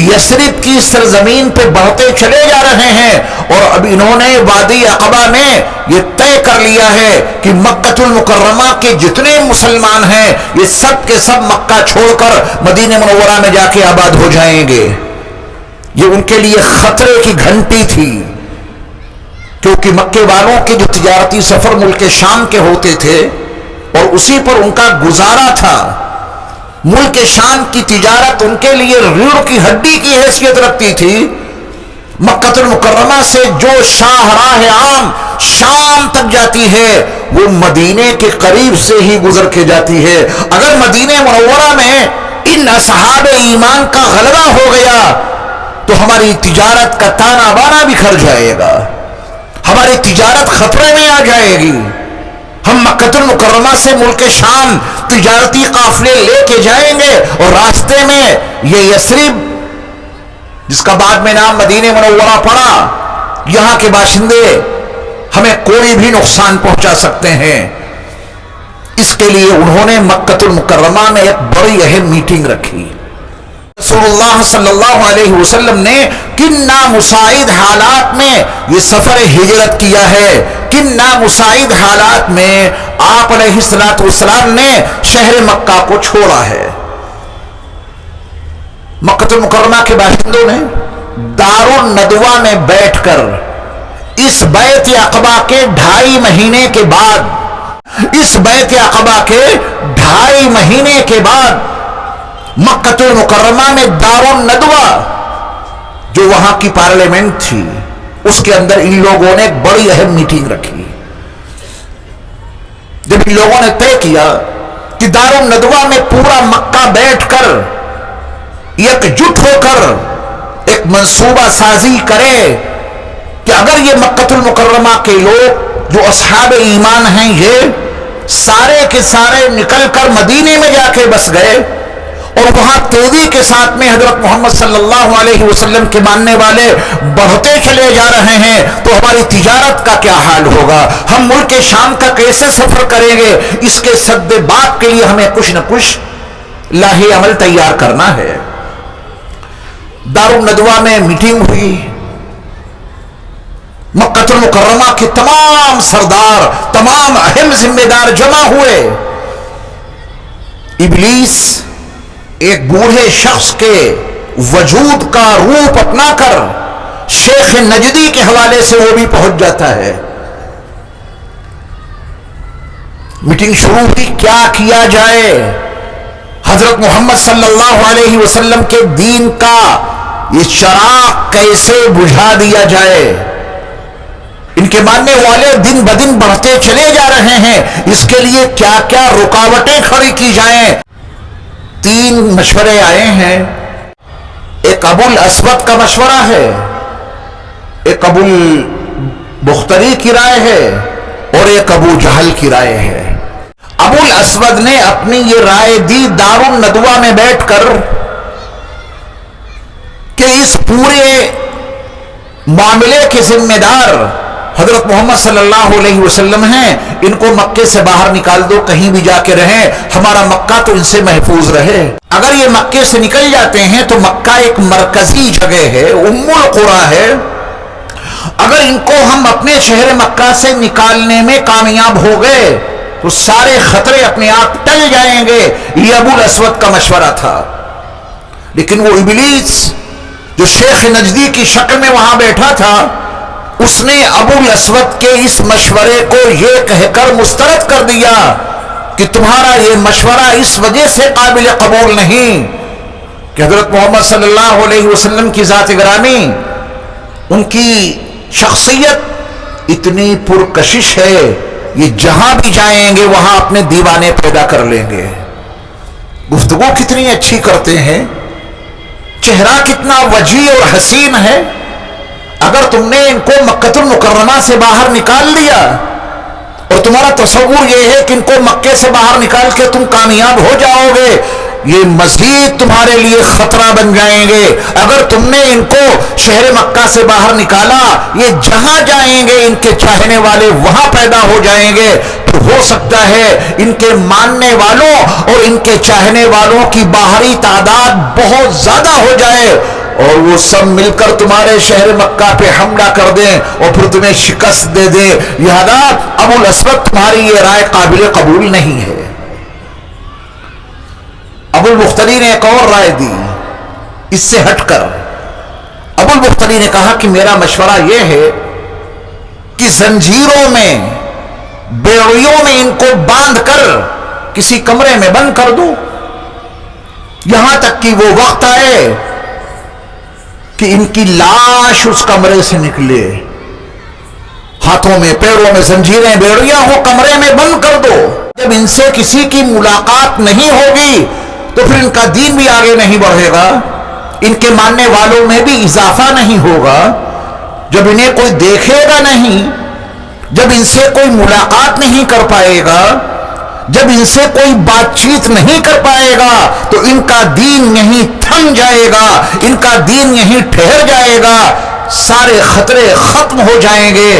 یثرب کی سرزمین پہ بڑھتے چلے جا رہے ہیں، اور اب انہوں نے وادی عقبہ میں یہ طے کر لیا ہے کہ مکہ المکرمہ کے جتنے مسلمان ہیں یہ سب کے سب مکہ چھوڑ کر مدینہ منورہ میں جا کے آباد ہو جائیں گے۔ یہ ان کے لیے خطرے کی گھنٹی تھی، کیونکہ مکے والوں کے جو تجارتی سفر ملک شام کے ہوتے تھے اور اسی پر ان کا گزارا تھا، ملک شام کی تجارت ان کے لیے ریڑھ کی ہڈی کی حیثیت رکھتی تھی۔ مکہ المکرمہ سے جو شاہراہ عام شام تک جاتی ہے وہ مدینے کے قریب سے ہی گزر کے جاتی ہے۔ اگر مدینہ منورہ میں ان اصحاب ایمان کا غلبہ ہو گیا تو ہماری تجارت کا تانا بانا بکھر جائے گا، ہماری تجارت خطرے میں آ جائے گی۔ ہم مکہ المکرمہ سے ملک شام تجارتی قافلے لے کے جائیں گے اور راستے میں یہ یثرب، جس کا بعد میں نام مدینہ منورہ پڑا، یہاں کے باشندے ہمیں کوئی بھی نقصان پہنچا سکتے ہیں۔ اس کے لیے انہوں نے مکہ المکرمہ میں ایک بڑی اہم میٹنگ رکھی۔ رسول اللہ صلی اللہ علیہ وسلم نے کن نامساعد حالات میں یہ سفر ہجرت کیا ہے، کن نامساعد حالات میں آپ علیہ السلام نے شہر مکہ کو چھوڑا ہے۔ مکہ المکرمہ کے باشندوں نے دار الندوہ میں بیٹھ کر اس بیعت عقبہ کے 2.5 مہینے کے بعد، اس بیعت عقبہ کے 2.5 مہینے کے بعد مکہ المکرمہ میں دار الندوہ جو وہاں کی پارلیمنٹ تھی اس کے اندر ان لوگوں نے ایک بڑی اہم میٹنگ رکھی۔ جب ان لوگوں نے طے کیا کہ دار الندوہ میں پورا مکہ بیٹھ کر یکجٹ ہو کر ایک منصوبہ سازی کرے کہ اگر یہ مکہ المکرمہ کے لوگ جو اصحاب ایمان ہیں یہ سارے کے سارے نکل کر مدینے میں جا کے بس گئے اور وہاں تیزی کے ساتھ میں حضرت محمد صلی اللہ علیہ وسلم کے ماننے والے بڑھتے چلے جا رہے ہیں تو ہماری تجارت کا کیا حال ہوگا، ہم ملک شام کا کیسے سفر کریں گے؟ اس کے سد باب کے لیے ہمیں کچھ نہ کچھ لاہے عمل تیار کرنا ہے۔ دار الندوہ میں میٹنگ ہوئی، مکہ المکرمہ کے تمام سردار، تمام اہم ذمہ دار جمع ہوئے۔ ابلیس ایک بوڑھے شخص کے وجود کا روپ اپنا کر شیخ نجدی کے حوالے سے وہ بھی پہنچ جاتا ہے۔ میٹنگ شروع ہوئی، کیا کیا جائے، حضرت محمد صلی اللہ علیہ وسلم کے دین کا یہ چراغ کیسے بجھا دیا جائے؟ ان کے ماننے والے دن بدن بڑھتے چلے جا رہے ہیں، اس کے لیے کیا کیا رکاوٹیں کھڑی کی جائیں؟ 3 مشورے آئے ہیں۔ ایک ابو الاسود کا مشورہ ہے، ایک ابو البختری کی رائے ہے اور ایک ابو جہل کی رائے ہے۔ ابو الاسود نے اپنی یہ رائے دی دار الندوہ میں بیٹھ کر کہ اس پورے معاملے کے ذمہ دار حضرت محمد صلی اللہ علیہ وسلم ہیں. ان کو مکے سے باہر نکال دو، کہیں بھی جا کے رہیں، ہمارا مکہ تو ان سے محفوظ رہے. اگر یہ مکے سے نکل جاتے ہیں تو مکہ ایک مرکزی جگہ ہے، ام القریٰ ہے. اگر ان کو ہم اپنے شہر مکہ سے نکالنے میں کامیاب ہو گئے تو سارے خطرے اپنے آپ ٹل جائیں گے. یہ ابو الاسود کا مشورہ تھا. لیکن وہ ابلیس جو شیخ نجدی کی شکل میں وہاں بیٹھا تھا، اس نے ابو الاسود کے اس مشورے کو یہ کہہ کر مسترد کر دیا کہ تمہارا یہ مشورہ اس وجہ سے قابل قبول نہیں کہ حضرت محمد صلی اللہ علیہ وسلم کی ذات گرامی، ان کی شخصیت اتنی پرکشش ہے، یہ جہاں بھی جائیں گے وہاں اپنے دیوانے پیدا کر لیں گے. گفتگو کتنی اچھی کرتے ہیں، چہرہ کتنا وجیح اور حسین ہے. اگر تم نے ان کو مکہ المکرمہ سے باہر نکال دیا اور تمہارا تصور یہ ہے کہ ان کو مکے سے باہر نکال کے تم کامیاب ہو جاؤ گے، یہ مزید تمہارے لیے خطرہ بن جائیں گے. اگر تم نے ان کو شہر مکہ سے باہر نکالا، یہ جہاں جائیں گے ان کے چاہنے والے وہاں پیدا ہو جائیں گے. تو ہو سکتا ہے ان کے ماننے والوں اور ان کے چاہنے والوں کی باہری تعداد بہت زیادہ ہو جائے اور وہ سب مل کر تمہارے شہر مکہ پہ حملہ کر دیں اور پھر تمہیں شکست دے دیں. لہذا ابو الاسود تمہاری یہ رائے قابل قبول نہیں ہے. ابو البختری نے ایک اور رائے دی اس سے ہٹ کر. ابو البختری نے کہا کہ میرا مشورہ یہ ہے کہ زنجیروں میں، بیڑیوں میں ان کو باندھ کر کسی کمرے میں بند کر دو یہاں تک کہ وہ وقت آئے کہ ان کی لاش اس کمرے سے نکلے. ہاتھوں میں پیروں میں زنجیریں، بیڑیاں ہو، کمرے میں بند کر دو. جب ان سے کسی کی ملاقات نہیں ہوگی تو پھر ان کا دین بھی آگے نہیں بڑھے گا، ان کے ماننے والوں میں بھی اضافہ نہیں ہوگا. جب انہیں کوئی دیکھے گا نہیں، جب ان سے کوئی ملاقات نہیں کر پائے گا، جب ان سے کوئی بات چیت نہیں کر پائے گا تو ان کا دین یہیں تھم جائے گا، ان کا دین یہیں ٹھہر جائے گا، سارے خطرے ختم ہو جائیں گے.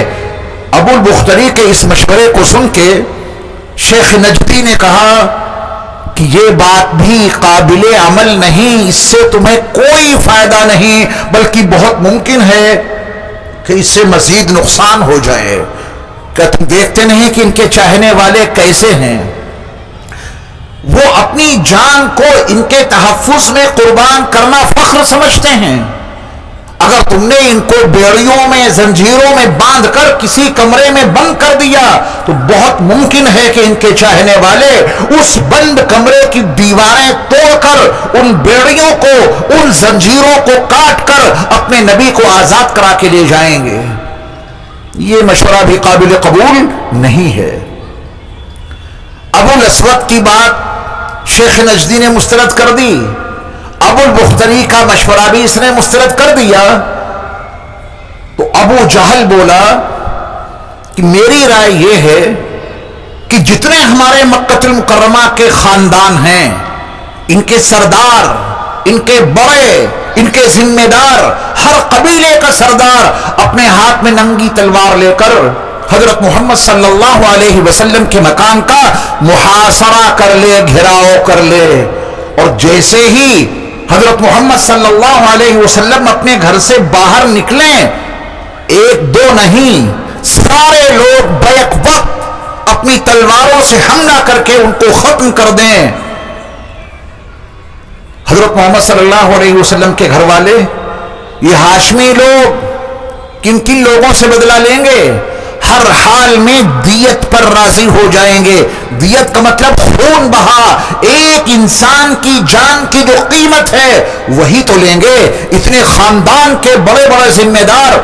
ابو البختری کے اس مشورے کو سن کے شیخ نجدی نے کہا کہ یہ بات بھی قابل عمل نہیں، اس سے تمہیں کوئی فائدہ نہیں، بلکہ بہت ممکن ہے کہ اس سے مزید نقصان ہو جائے. کہ تم دیکھتے نہیں کہ ان کے چاہنے والے کیسے ہیں، وہ اپنی جان کو ان کے تحفظ میں قربان کرنا فخر سمجھتے ہیں. اگر تم نے ان کو بیڑیوں میں، زنجیروں میں باندھ کر کسی کمرے میں بند کر دیا تو بہت ممکن ہے کہ ان کے چاہنے والے اس بند کمرے کی دیواریں توڑ کر، ان بیڑیوں کو، ان زنجیروں کو کاٹ کر اپنے نبی کو آزاد کرا کے لے جائیں گے. یہ مشورہ بھی قابل قبول نہیں ہے. ابو الاسود کی بات شیخ نجدی نے مسترد کر دی، ابو البختری کا مشورہ بھی اس نے مسترد کر دیا. تو ابو جہل بولا کہ میری رائے یہ ہے کہ جتنے ہمارے مکہ المکرمہ کے خاندان ہیں، ان کے سردار، ان کے بڑے، ان کے ذمہ دار، ہر قبیلے کا سردار اپنے ہاتھ میں ننگی تلوار لے کر حضرت محمد صلی اللہ علیہ وسلم کے مکان کا محاصرہ کر لے، گھیراؤ کر لے. اور جیسے ہی حضرت محمد صلی اللہ علیہ وسلم اپنے گھر سے باہر نکلیں، ایک دو نہیں، سارے لوگ بیک وقت اپنی تلواروں سے حملہ کر کے ان کو ختم کر دیں. حضرت محمد صلی اللہ علیہ وسلم کے گھر والے، یہ ہاشمی لوگ کن کن لوگوں سے بدلہ لیں گے؟ ہر حال میں دیت پر راضی ہو جائیں گے. دیت کا مطلب خون بہا، ایک انسان کی جان کی جو قیمت ہے وہی تو لیں گے. اتنے خاندان کے بڑے بڑے ذمہ دار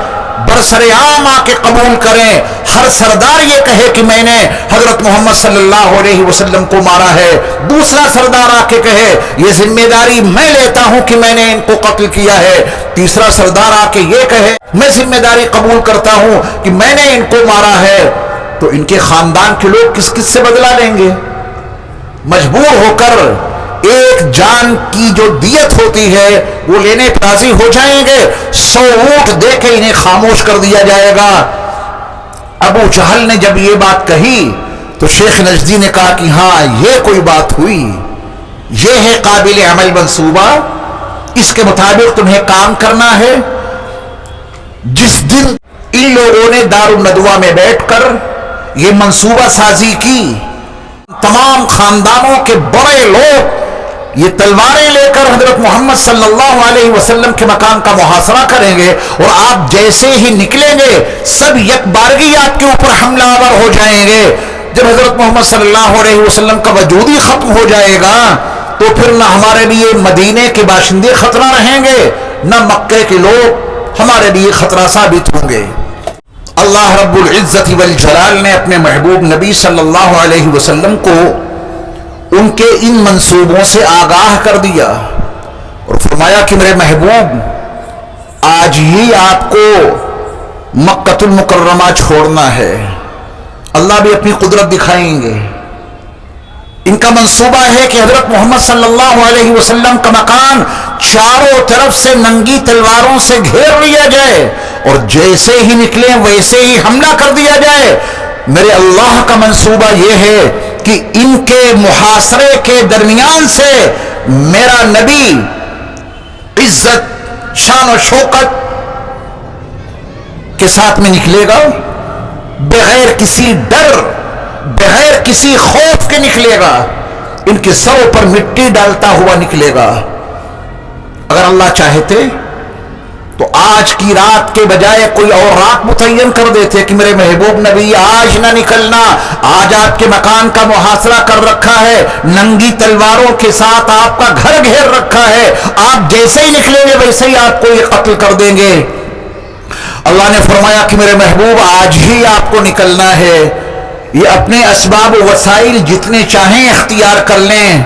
برسر عام آ کے قبول کریں. ہر سردار یہ کہے کہ میں نے حضرت محمد صلی اللہ علیہ وسلم کو مارا ہے. دوسرا سردار آ کے کہے یہ ذمہ داری میں لیتا ہوں کہ میں نے ان کو قتل کیا ہے. تیسرا سردار آ کے یہ کہے میں ذمہ داری قبول کرتا ہوں کہ میں نے ان کو مارا ہے. تو ان کے خاندان کے لوگ کس کس سے بدلہ لیں گے؟ مجبور ہو کر ایک جان کی جو دیت ہوتی ہے وہ لینے پر راضی ہو جائیں گے، 100 اونٹ دے کے انہیں خاموش کر دیا جائے گا۔ ابو جہل نے جب یہ بات کہی تو شیخ نجدی نے کہا کہ ہاں یہ کوئی بات ہوئی، یہ ہے قابل عمل منصوبہ، اس کے مطابق تمہیں کام کرنا ہے۔ جس دن ان لوگوں نے دار الندوہ میں بیٹھ کر یہ منصوبہ سازی کی، تمام خاندانوں کے بڑے لوگ یہ تلواریں لے کر حضرت محمد صلی اللہ علیہ وسلم کے مکان کا محاصرہ کریں گے، اور آپ جیسے ہی نکلیں گے سب یک بارگی آپ کے اوپر حملہ آور ہو جائیں گے۔ جب حضرت محمد صلی اللہ علیہ وسلم کا وجود ہی ختم ہو جائے گا تو پھر نہ ہمارے لیے مدینے کے باشندے خطرہ رہیں گے، نہ مکے کے لوگ ہمارے لیے خطرہ ثابت ہوں گے۔ اللہ رب العزت والجلال نے اپنے محبوب نبی صلی اللہ علیہ وسلم کو ان کے ان منصوبوں سے آگاہ کر دیا اور فرمایا کہ میرے محبوب آج ہی آپ کو مکہ المکرمہ چھوڑنا ہے۔ اللہ بھی اپنی قدرت دکھائیں گے۔ ان کا منصوبہ ہے کہ حضرت محمد صلی اللہ علیہ وسلم کا مکان چاروں طرف سے ننگی تلواروں سے گھیر لیا جائے اور جیسے ہی نکلیں ویسے ہی حملہ کر دیا جائے۔ میرے اللہ کا منصوبہ یہ ہے کہ ان کے محاصرے کے درمیان سے میرا نبی عزت، شان و شوکت کے ساتھ میں نکلے گا، بغیر کسی ڈر، بغیر کسی خوف کے نکلے گا، ان کے سروں پر مٹی ڈالتا ہوا نکلے گا۔ اگر اللہ چاہتے تو آج کی رات کے بجائے کوئی اور رات متعین کر دیتے کہ میرے محبوب نبی آج نہ نکلنا، آج آپ کے مکان کا محاصرہ کر رکھا ہے، ننگی تلواروں کے ساتھ آپ کا گھر گھیر رکھا ہے، آپ جیسے ہی نکلیں گے ویسے ہی آپ کو یہ قتل کر دیں گے۔ اللہ نے فرمایا کہ میرے محبوب آج ہی آپ کو نکلنا ہے، یہ اپنے اسباب و وسائل جتنے چاہیں اختیار کر لیں،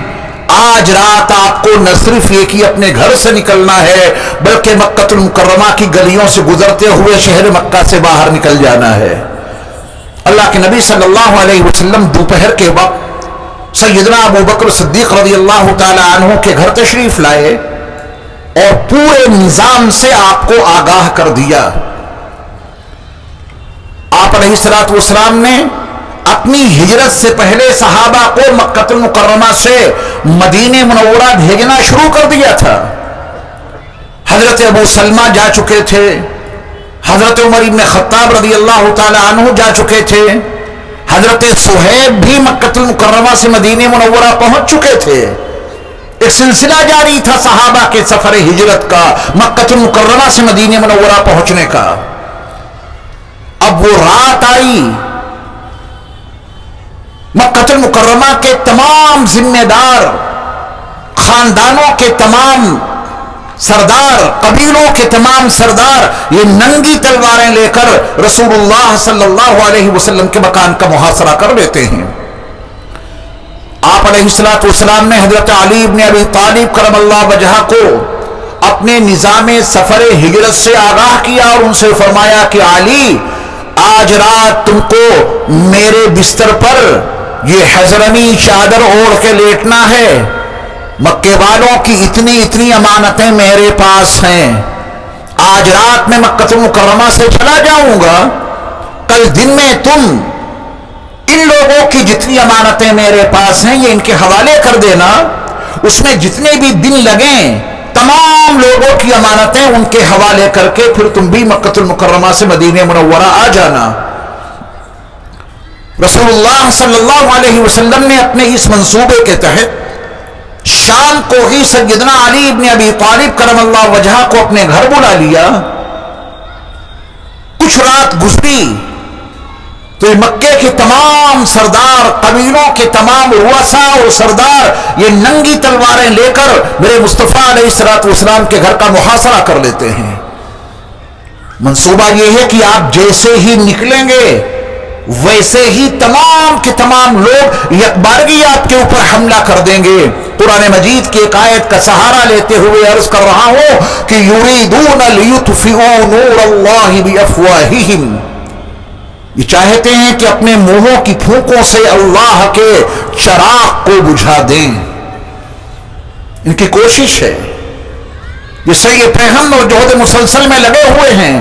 آج رات آپ کو نہ صرف یہ کہ اپنے گھر سے نکلنا ہے بلکہ مکہ المکرمہ کی گلیوں سے گزرتے ہوئے شہر مکہ سے باہر نکل جانا ہے۔ اللہ کے نبی صلی اللہ علیہ وسلم دوپہر کے وقت سیدنا ابو بکر صدیق رضی اللہ تعالی عنہ کے گھر تشریف لائے اور پورے نظام سے آپ کو آگاہ کر دیا۔ آپ علیہ الصلوۃ والسلام نے اپنی ہجرت سے پہلے صحابہ کو مکہ المکرمہ سے مدینہ منورہ بھیجنا شروع کر دیا تھا۔ حضرت ابو سلمہ جا چکے تھے، حضرت عمر بن خطاب رضی اللہ تعالی عنہ جا چکے تھے، حضرت صہیب بھی مکہ المکرمہ سے مدینہ منورہ پہنچ چکے تھے۔ ایک سلسلہ جاری تھا صحابہ کے سفر ہجرت کا، مکہ المکرمہ سے مدینہ منورہ پہنچنے کا۔ اب وہ رات آئی، مکہ المکرمہ کے تمام ذمہ دار، خاندانوں کے تمام سردار، قبیلوں کے تمام سردار یہ ننگی تلواریں لے کر رسول اللہ صلی اللہ علیہ وسلم کے مکان کا محاصرہ کر لیتے ہیں۔ آپ علیہ الصلوۃ والسلام نے حضرت علی بن ابی طالب کرم اللہ وجہہ کو اپنے نظام سفر ہجرت سے آگاہ کیا اور ان سے فرمایا کہ علی آج رات تم کو میرے بستر پر یہ حضرمی چادر اوڑھ کے لیٹنا ہے، مکے والوں کی اتنی امانتیں میرے پاس ہیں، آج رات میں مکہ المکرمہ سے چلا جاؤں گا، کل دن میں تم ان لوگوں کی جتنی امانتیں میرے پاس ہیں یہ ان کے حوالے کر دینا، اس میں جتنے بھی دن لگیں تمام لوگوں کی امانتیں ان کے حوالے کر کے پھر تم بھی مکہ المکرمہ سے مدینہ منورہ آ جانا۔ رسول اللہ صلی اللہ علیہ وسلم نے اپنے اس منصوبے کے تحت شام کو ہی سیدنا علی بن ابی طالب کرم اللہ وجہہ کو اپنے گھر بلا لیا۔ کچھ رات گزری تو یہ مکے کے تمام سردار، قبیلوں کے تمام رؤساء اور سردار یہ ننگی تلواریں لے کر میرے مصطفیٰ علیہ الصلوۃ والسلام کے گھر کا محاصرہ کر لیتے ہیں۔ منصوبہ یہ ہے کہ آپ جیسے ہی نکلیں گے ویسے ہی تمام کے تمام لوگ یکبارگی آپ کے اوپر حملہ کر دیں گے۔ قرآن مجید کی ایک آیت کا سہارا لیتے ہوئے عرض کر رہا ہوں کہ یریدون لیطفئوا نور اللہ بافواہہم، یہ چاہتے ہیں کہ اپنے منہوں کی پھونکوں سے اللہ کے چراغ کو بجھا دیں۔ ان کی کوشش ہے، یہ سید پیغمبر اور جہد مسلسل میں لگے ہوئے ہیں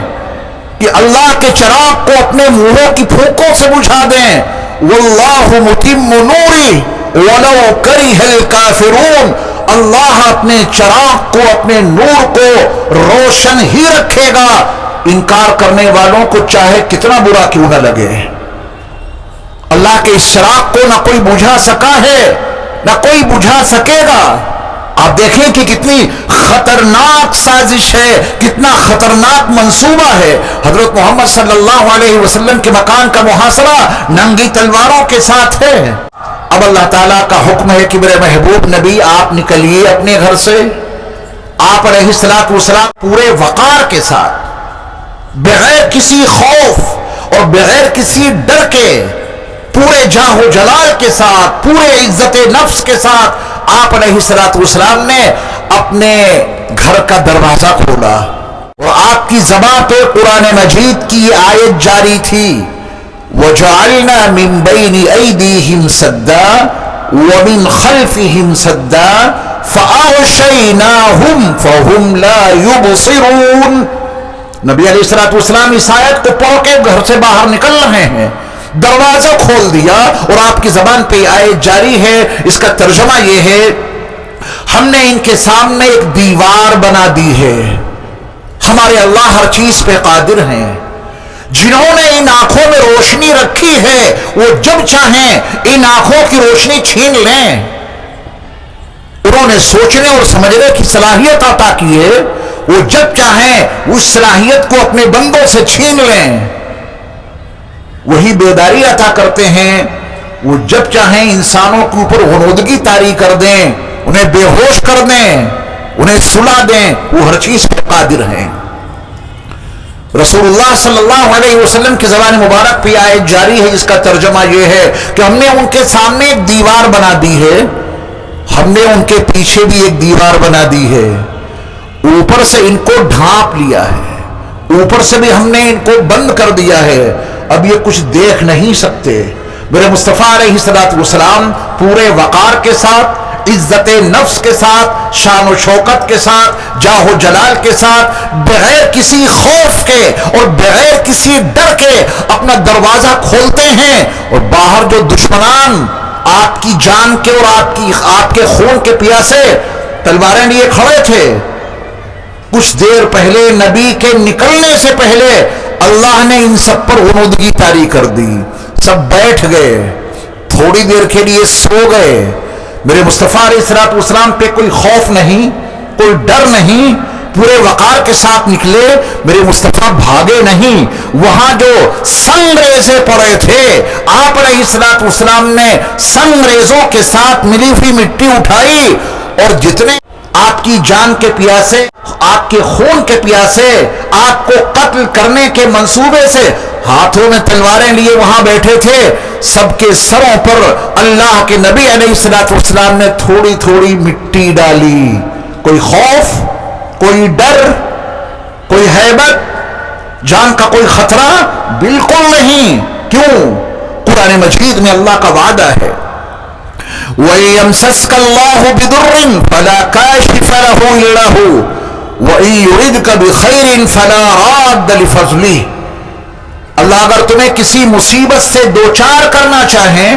کہ اللہ کے چراغ کو اپنے منہوں کی پھونکوں سے بجھا دیں. واللہ متم نوری ولو کرہ الکافرون، اللہ اپنے چراغ کو، اپنے نور کو روشن ہی رکھے گا، انکار کرنے والوں کو چاہے کتنا برا کیوں نہ لگے. اللہ کے اس چراغ کو نہ کوئی بجھا سکا ہے نہ کوئی بجھا سکے گا. آپ دیکھیں کہ کتنی خطرناک سازش ہے، کتنا خطرناک منصوبہ ہے. حضرت محمد صلی اللہ علیہ وسلم کے مکان کا محاصرہ ننگی تلواروں کے ساتھ ہے. اب اللہ تعالیٰ کا حکم ہے کہ میرے محبوب نبی آپ نکلیے اپنے گھر سے. آپ علیہ الصلوۃ والسلام پورے وقار کے ساتھ، بغیر کسی خوف اور بغیر کسی ڈر کے، پورے جاہ و جلال کے ساتھ، پورے عزت نفس کے ساتھ آپ علیہ الصلوۃ والسلام نے اپنے گھر کا دروازہ کھولا اور آپ کی زبان پہ قرآن مجید کی آیت جاری تھی. وَجَعَلْنَا مِن بَيْنِ أَيْدِيهِمْ سَدًّا وَمِنْ خَلْفِهِمْ سَدًّا فَأَغْشَيْنَاهُمْ فَهُمْ لَا يُبْصِرُونَ. نبی علیہ الصلوۃ والسلام اس آیت کو پڑھ کے گھر سے باہر نکل رہے ہیں، دروازہ کھول دیا اور آپ کی زبان پہ آیت جاری ہے. اس کا ترجمہ یہ ہے، ہم نے ان کے سامنے ایک دیوار بنا دی ہے. ہمارے اللہ ہر چیز پہ قادر ہیں. جنہوں نے ان آنکھوں میں روشنی رکھی ہے وہ جب چاہیں ان آنکھوں کی روشنی چھین لیں. انہوں نے سوچنے اور سمجھنے کی صلاحیت عطا کی ہے، وہ جب چاہیں اس صلاحیت کو اپنے بندوں سے چھین لیں. وہی بیداری عطا کرتے ہیں، وہ جب چاہیں انسانوں کے اوپر غنودگی طاری کر دیں، انہیں بے ہوش کر دیں، انہیں سلا دیں. وہ ہر چیز پہ قادر ہیں. رسول اللہ صلی اللہ علیہ وسلم کی زبان مبارک پہ آیت جاری ہے. اس کا ترجمہ یہ ہے کہ ہم نے ان کے سامنے ایک دیوار بنا دی ہے، ہم نے ان کے پیچھے بھی ایک دیوار بنا دی ہے، اوپر سے ان کو ڈھانپ لیا ہے، اوپر سے بھی ہم نے ان کو بند کر دیا ہے. اب یہ کچھ دیکھ نہیں سکتے. میرے مصطفیٰ علیہ الصلوۃ والسلام پورے وقار کے ساتھ، عزت نفس کے ساتھ، شان و شوکت کے ساتھ، جاہ و جلال کے ساتھ، بغیر کسی خوف کے اور بغیر کسی ڈر کے اپنا دروازہ کھولتے ہیں. اور باہر جو دشمنان آپ کی جان کے اور آپ کے خون کے پیاسے تلواریں لیے کھڑے تھے، کچھ دیر پہلے نبی کے نکلنے سے پہلے اللہ نے ان سب پر غنودگی طاری کر دی. سب بیٹھ گئے، تھوڑی دیر کے لیے سو گئے. میرے مصطفیٰ علیہ الصلوۃ والسلام پہ کوئی خوف نہیں، کوئی ڈر نہیں، پورے وقار کے ساتھ نکلے. میرے مصطفیٰ بھاگے نہیں. وہاں جو سنگریزے پڑے تھے، آپ علیہ الصلوۃ والسلام نے سنگریزوں کے ساتھ ملی ہوئی مٹی اٹھائی اور جتنے آپ کی جان کے پیاسے، آپ کے خون کے پیاسے، آپ کو قتل کرنے کے منصوبے سے ہاتھوں میں تلواریں لیے وہاں بیٹھے تھے، سب کے سروں پر اللہ کے نبی علیہ الصلوۃ والسلام نے تھوڑی تھوڑی مٹی ڈالی. کوئی خوف، کوئی ڈر، کوئی ہیبت، جان کا کوئی خطرہ بالکل نہیں. کیوں؟ قرآن مجید میں اللہ کا وعدہ ہے، وَيَمْسَسْكَ اللَّهُ بِضُرٍّ فَلَا كَاشِفَ لَهُ إِلَّا هُوَ وَإِن يُرِدْكَ بِخَيْرٍ فَلَا رَادَّ لِفَضْلِهِ. اللہ اگر تمہیں کسی مصیبت سے دوچار کرنا چاہیں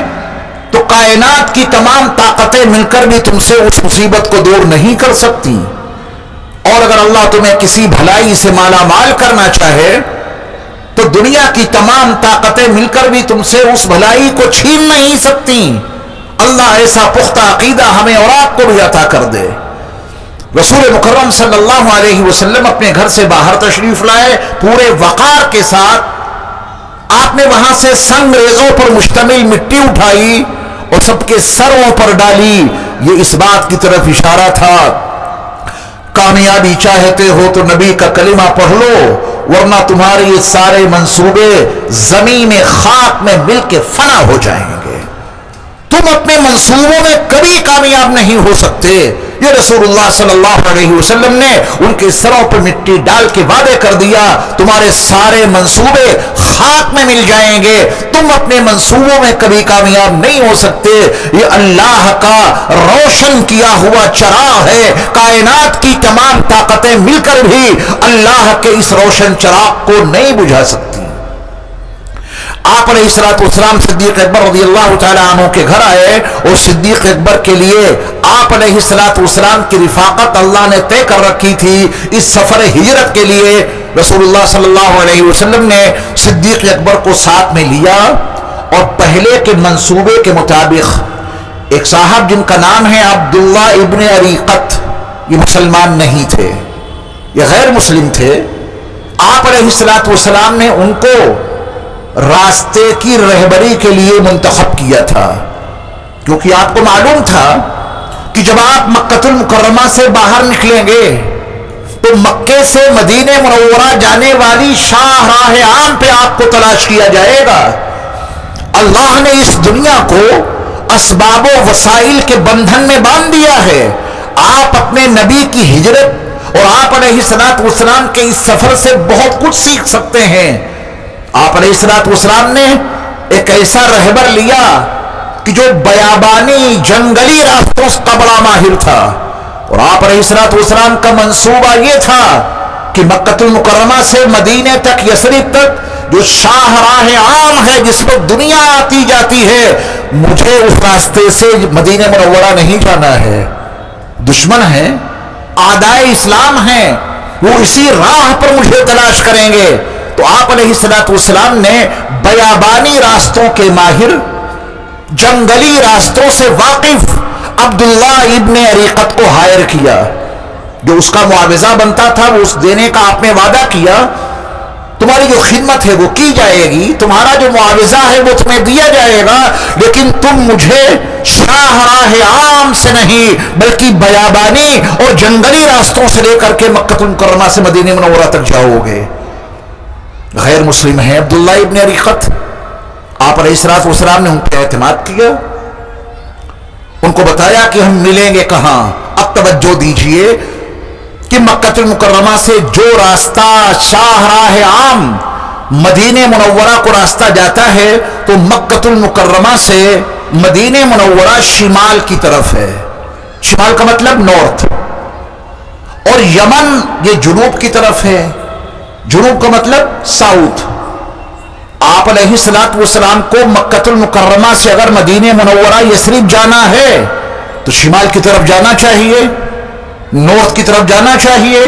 تو کائنات کی تمام طاقتیں مل کر بھی تم سے اس مصیبت کو دور نہیں کر سکتی. اور اگر اللہ تمہیں کسی بھلائی سے مالا مال کرنا چاہے تو دنیا کی تمام طاقتیں مل کر بھی تم سے اس بھلائی کو چھین نہیں سکتی. اللہ ایسا پختہ عقیدہ ہمیں اور آپ کو بھی عطا کر دے. رسول مکرم صلی اللہ علیہ وسلم اپنے گھر سے باہر تشریف لائے پورے وقار کے ساتھ. آپ نے وہاں سے سنگریزوں پر مشتمل مٹی اٹھائی اور سب کے سروں پر ڈالی. یہ اس بات کی طرف اشارہ تھا، کامیابی چاہتے ہو تو نبی کا کلمہ پڑھ لو، ورنہ تمہارے یہ سارے منصوبے زمین خاک میں مل کے فنا ہو جائیں گے. تم اپنے منصوبوں میں کبھی کامیاب نہیں ہو سکتے. یہ رسول اللہ صلی اللہ علیہ وسلم نے ان کے سروں پر مٹی ڈال کے وعدے کر دیا تمہارے سارے منصوبے خاک میں مل جائیں گے، تم اپنے منصوبوں میں کبھی کامیاب نہیں ہو سکتے۔ یہ اللہ کا روشن کیا ہوا چراغ ہے، کائنات کی تمام طاقتیں مل کر بھی اللہ کے اس روشن چراغ کو نہیں بجھا سکتی۔ آپ علیہ الصلوۃ والسلام صدیق اکبر رضی اللہ تعالیٰ عنہ کے گھر آئے اور صدیق اکبر کے لیے آپ علیہ الصلوۃ والسلام کی رفاقت اللہ نے طے کر رکھی تھی اس سفر ہجرت کے لیے۔ رسول اللہ صلی اللہ علیہ وسلم نے صدیق اکبر کو ساتھ میں لیا اور پہلے کے منصوبے کے مطابق ایک صاحب جن کا نام ہے عبداللہ ابن اریقت، یہ مسلمان نہیں تھے، یہ غیر مسلم تھے، آپ علیہ الصلوۃ والسلام نے ان کو راستے کی رہبری کے لیے منتخب کیا تھا، کیونکہ آپ کو معلوم تھا کہ جب آپ مکہ المکرمہ سے باہر نکلیں گے تو مکے سے مدینہ منورہ جانے والی شاہ راہ عام پہ آپ کو تلاش کیا جائے گا۔ اللہ نے اس دنیا کو اسباب و وسائل کے بندھن میں باندھ دیا ہے۔ آپ اپنے نبی کی ہجرت اور آپ علیہ الصلوۃ والسلام کے اس سفر سے بہت کچھ سیکھ سکتے ہیں۔ آپ علیہ الصلوۃ والسلام نے ایک ایسا رہبر لیا کہ جو بیابانی جنگلی راستوں کا بڑا ماہر تھا، اور آپ علیہ الصلوۃ والسلام کا منصوبہ یہ تھا کہ مکہ المکرمہ سے مدینے تک، یثرب تک جو شاہ راہ عام ہے جس میں دنیا آتی جاتی ہے، مجھے اس راستے سے مدینہ منورہ نہیں جانا ہے۔ دشمن ہیں، اعدائے اسلام ہیں، وہ اسی راہ پر مجھے تلاش کریں گے۔ تو آپ علیہ الصلوۃ والسلام نے بیابانی راستوں کے ماہر، جنگلی راستوں سے واقف عبداللہ ابن اریقت کو ہائر کیا۔ جو اس کا معاوضہ بنتا تھا وہ اس دینے کا آپ نے وعدہ کیا، تمہاری جو خدمت ہے وہ کی جائے گی، تمہارا جو معاوضہ ہے وہ تمہیں دیا جائے گا، لیکن تم مجھے شاہ راہ عام سے نہیں بلکہ بیابانی اور جنگلی راستوں سے لے کر کے مکہ المکرمہ سے مدینہ منورہ تک جاؤ گے۔ غیر مسلم ہیں عبداللہ ابن اریقت، آپ علیہ الصلوۃ والسلام نے ان پہ اعتماد کیا، ان کو بتایا کہ ہم ملیں گے کہاں۔ اب توجہ دیجئے کہ مکہ المکرمہ سے جو راستہ شاہ راہ عام مدینہ منورہ کو راستہ جاتا ہے تو مکہ المکرمہ سے مدینہ منورہ شمال کی طرف ہے، شمال کا مطلب نارتھ، اور یمن یہ جنوب کی طرف ہے، جنوب کا مطلب ساؤتھ۔ آپ علیہ الصلوۃ والسلام کو مکہ المکرمہ سے اگر مدینہ منورہ یثرب جانا ہے تو شمال کی طرف جانا چاہیے، نارتھ کی طرف جانا چاہیے۔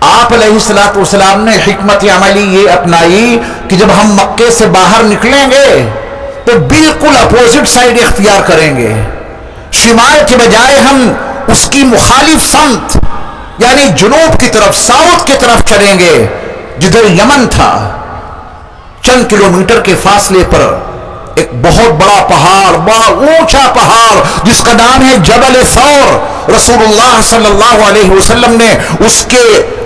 آپ علیہ الصلوۃ والسلام نے حکمت عملی یہ اپنائی کہ جب ہم مکے سے باہر نکلیں گے تو بالکل اپوزٹ سائڈ اختیار کریں گے، شمال کے بجائے ہم اس کی مخالف سمت یعنی جنوب کی طرف، ساؤتھ کی طرف چلیں گے، جدھر یمن تھا۔ چند کلومیٹر کے فاصلے پر ایک بہت بڑا پہاڑ، بڑا اونچا پہاڑ جس کا نام ہے جبل ثور، رسول اللہ صلی اللہ علیہ وسلم نے اس کے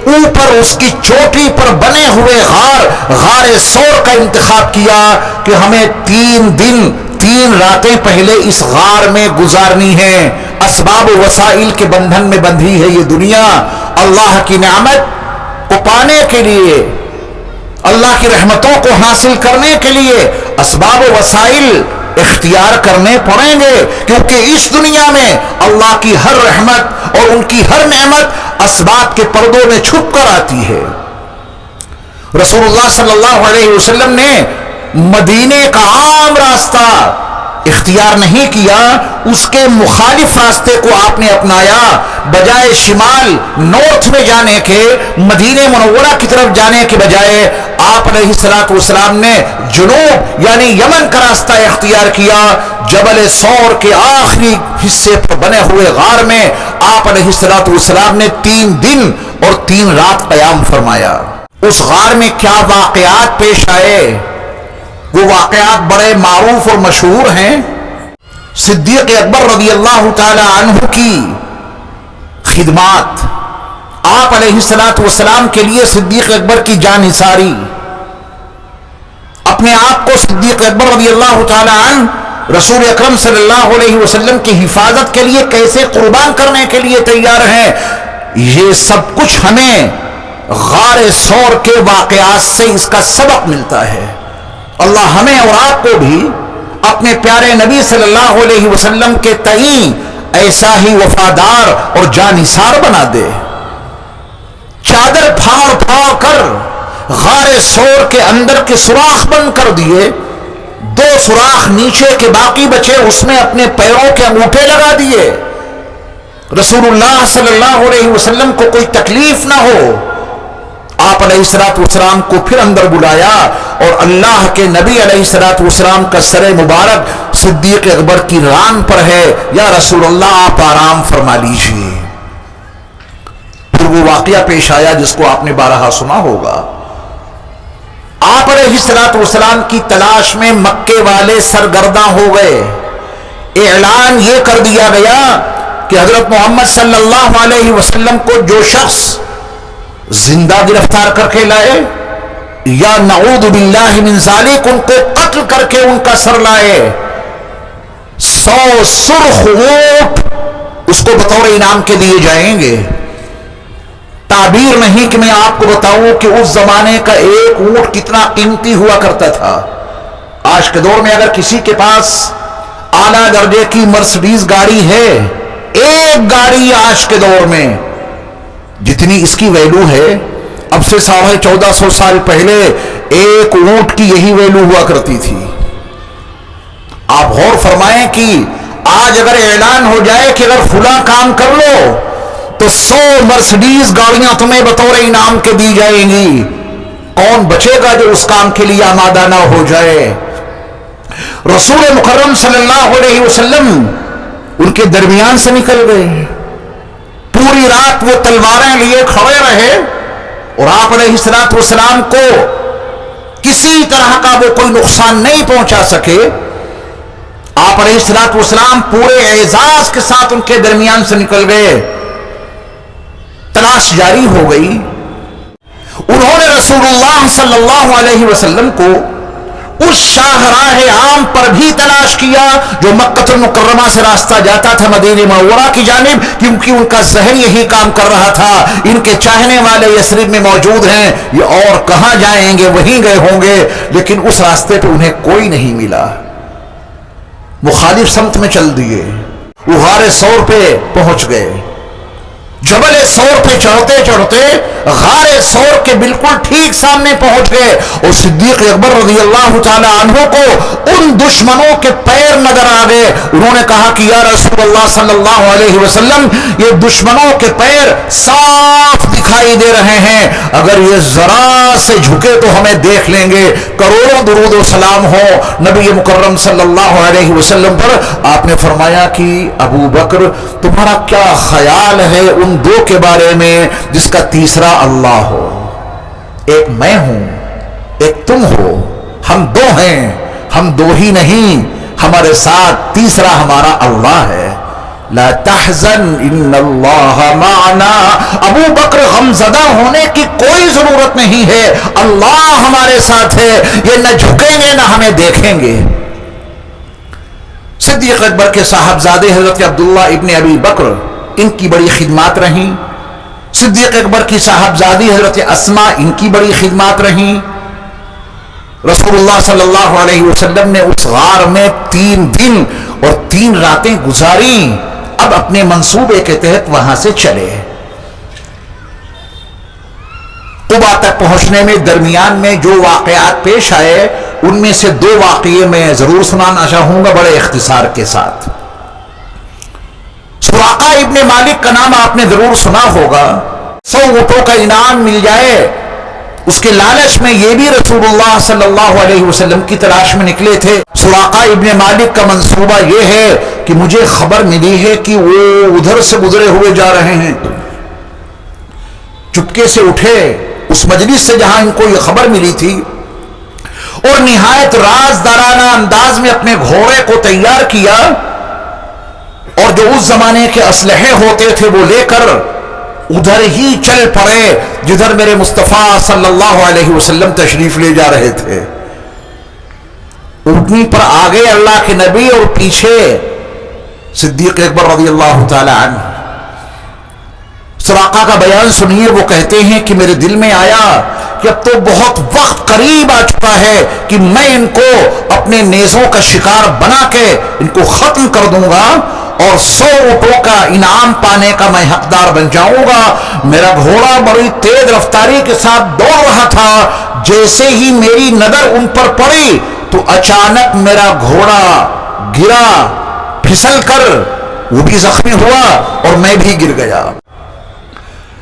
اوپر، اس کی چوٹی پر بنے ہوئے غار ثور کا انتخاب کیا کہ ہمیں 3 دن 3 راتیں پہلے اس غار میں گزارنی ہے۔ اسباب و وسائل کے بندھن میں بندھی ہے یہ دنیا، اللہ کی نعمت کو پانے کے لیے، اللہ کی رحمتوں کو حاصل کرنے کے لیے اسباب و وسائل اختیار کرنے پڑیں گے، کیونکہ اس دنیا میں اللہ کی ہر رحمت اور ان کی ہر نعمت اسباب کے پردوں میں چھپ کر آتی ہے۔ رسول اللہ صلی اللہ علیہ وسلم نے مدینے کا عام راستہ اختیار نہیں کیا، اس کے مخالف راستے کو آپ نے اپنایا۔ بجائے شمال نارتھ میں جانے کے، مدینہ منورہ کی طرف جانے کے بجائے آپ علیہ الصلوۃ والسلام نے جنوب یعنی یمن کا راستہ اختیار کیا۔ جبل ثور کے آخری حصے پر بنے ہوئے غار میں آپ علیہ الصلوۃ والسلام نے 3 دن اور 3 رات قیام فرمایا۔ اس غار میں کیا واقعات پیش آئے، وہ واقعات بڑے معروف اور مشہور ہیں۔ صدیق اکبر رضی اللہ تعالی عنہ کی خدمات، آپ علیہ الصلوۃ والسلام کے لیے صدیق اکبر کی جان نثاری، اپنے آپ کو صدیق اکبر رضی اللہ تعالی عنہ رسول اکرم صلی اللہ علیہ وسلم کی حفاظت کے لیے کیسے قربان کرنے کے لیے تیار ہیں، یہ سب کچھ ہمیں غار ثور کے واقعات سے اس کا سبق ملتا ہے۔ اللہ ہمیں اور آپ کو بھی اپنے پیارے نبی صلی اللہ علیہ وسلم کے تئیں ایسا ہی وفادار اور جانثار بنا دے۔ چادر پھاڑ پھاڑ کر غار ثور کے اندر کے سوراخ بند کر دیے، 2 سوراخ نیچے کے باقی بچے، اس میں اپنے پیروں کے انگوٹھے لگا دیے۔ رسول اللہ صلی اللہ علیہ وسلم کو کوئی تکلیف نہ ہو، آپ علیہ السلام کو پھر اندر بلایا، اور اللہ کے نبی علیہ السلام کا سر مبارک صدیق اکبر کی ران پر ہے، یا رسول اللہ آپ آرام فرما لیجئے۔ پھر وہ واقعہ پیش آیا جس کو آپ نے بارہا سنا ہوگا۔ آپ علیہ السلام کی تلاش میں مکے والے سرگرداں ہو گئے۔ اعلان یہ کر دیا گیا کہ حضرت محمد صلی اللہ علیہ وسلم کو جو شخص زندہ گرفتار کر کے لائے، یا نعوذ باللہ من ذالک ان کو قتل کر کے ان کا سر لائے، 100 سرخ اونٹ اس کو بطور انعام کے دیے جائیں گے۔ تعبیر نہیں کہ میں آپ کو بتاؤں کہ اس زمانے کا ایک اونٹ کتنا قیمتی ہوا کرتا تھا۔ آج کے دور میں اگر کسی کے پاس اعلیٰ درجے کی مرسڈیز گاڑی ہے، ایک گاڑی آج کے دور میں جتنی اس کی ویلو ہے، اب سے 1450 سال پہلے ایک اونٹ کی یہی ویلو ہوا کرتی تھی۔ آپ غور فرمائیں کہ آج اگر اعلان ہو جائے کہ اگر فلاں کام کر لو تو 100 مرسڈیز گاڑیاں تمہیں بطور انعام کے دی جائیں گی، کون بچے گا جو اس کام کے لیے آمادہ نہ ہو جائے؟ رسول مکرم صلی اللہ علیہ وسلم ان کے درمیان سے نکل گئے، پوری رات وہ تلواریں لیے کھڑے رہے، اور آپ علیہ السلام کو کسی طرح کا وہ کوئی نقصان نہیں پہنچا سکے۔ آپ علیہ السلام پورے اعزاز کے ساتھ ان کے درمیان سے نکل گئے۔ تلاش جاری ہو گئی۔ انہوں نے رسول اللہ صلی اللہ علیہ وسلم کو اس شاہراہ عام پر بھی تلاش کیا جو مکہ المکرمہ سے راستہ جاتا تھا مدینہ منورہ کی جانب، کیونکہ ان کا ذہن یہی کام کر رہا تھا، ان کے چاہنے والے یثرب میں موجود ہیں، یہ اور کہاں جائیں گے، وہیں گئے ہوں گے، لیکن اس راستے پہ انہیں کوئی نہیں ملا۔ مخالف سمت میں چل دیے، وہ غار ثور پہ پہنچ گئے۔ جبل ثور پہ چڑھتے چڑھتے غار ثور کے بالکل ٹھیک سامنے پہنچ گئے، اور صدیق اکبر رضی اللہ تعالی عنہ کو ان دشمنوں کے پیر نظر آ گئے۔ انہوں نے کہا کہ یا رسول اللہ صلی اللہ علیہ وسلم، یہ دشمنوں کے پیر صاف دکھائی دے رہے ہیں، اگر یہ ذرا سے جھکے تو ہمیں دیکھ لیں گے۔ کروڑوں درود و سلام ہو نبی مکرم صلی اللہ علیہ وسلم پر۔ آپ نے فرمایا کہ ابو بکر، تمہارا کیا خیال ہے ان 2 کے بارے میں جس کا تیسرا اللہ ہو؟ ایک میں ہوں، ایک تم ہو، ہم 2 ہیں، ہم 2 ہی نہیں، ہمارے ساتھ تیسرا ہمارا اللہ ہے۔ لا تحزن ان اللہ معنا۔ ابو بکر غمزدہ ہونے کی کوئی ضرورت نہیں ہے، اللہ ہمارے ساتھ ہے، یہ نہ جھکیں گے نہ ہمیں دیکھیں گے۔ صدیق اکبر کے صاحبزادے حضرت عبداللہ ابن ابی بکر، ان کی بڑی خدمات رہیں۔ صدیق اکبر کی صاحبزادی حضرت اسماء، ان کی بڑی خدمات رہیں۔ رسول اللہ صلی اللہ علیہ وسلم نے اس غار میں 3 دن اور 3 راتیں گزاری۔ اب اپنے منصوبے کے تحت وہاں سے چلے۔ قبا تک پہنچنے میں درمیان میں جو واقعات پیش آئے، ان میں سے 2 واقعے میں ضرور سنانا چاہوں گا بڑے اختصار کے ساتھ۔ سراقہ ابن مالک کا نام آپ نے ضرور سنا ہوگا، 100 اونٹوں کا انعام مل جائے، اس کے لالچ میں یہ بھی رسول اللہ صلی اللہ علیہ وسلم کی تلاش میں نکلے تھے۔ سراقہ ابن مالک کا منصوبہ یہ ہے کہ مجھے خبر ملی ہے کہ وہ ادھر سے گزرے ہوئے جا رہے ہیں۔ چپکے سے اٹھے اس مجلس سے جہاں ان کو یہ خبر ملی تھی، اور نہایت رازدارانہ انداز میں اپنے گھوڑے کو تیار کیا، اور جو اس زمانے کے اسلحے ہوتے تھے وہ لے کر ادھر ہی چل پڑے جدھر میرے مصطفیٰ صلی اللہ علیہ وسلم تشریف لے جا رہے تھے۔ اونٹنی پر آگے اللہ کے نبی اور پیچھے صدیق اکبر رضی اللہ تعالی عنہ. سراقہ کا بیان سنیے. وہ کہتے ہیں کہ میرے دل میں آیا کہ اب تو بہت وقت قریب آ چکا ہے کہ میں ان کو اپنے نیزوں کا شکار بنا کے ان کو ختم کر دوں گا اور 100 اونٹوں کا انعام پانے کا میں حقدار بن جاؤں گا. میرا گھوڑا بڑی تیز رفتاری کے ساتھ دوڑ رہا تھا. جیسے ہی میری نظر ان پر پڑی تو اچانک میرا گھوڑا گرا پھسل کر. وہ بھی زخمی ہوا اور میں بھی گر گیا.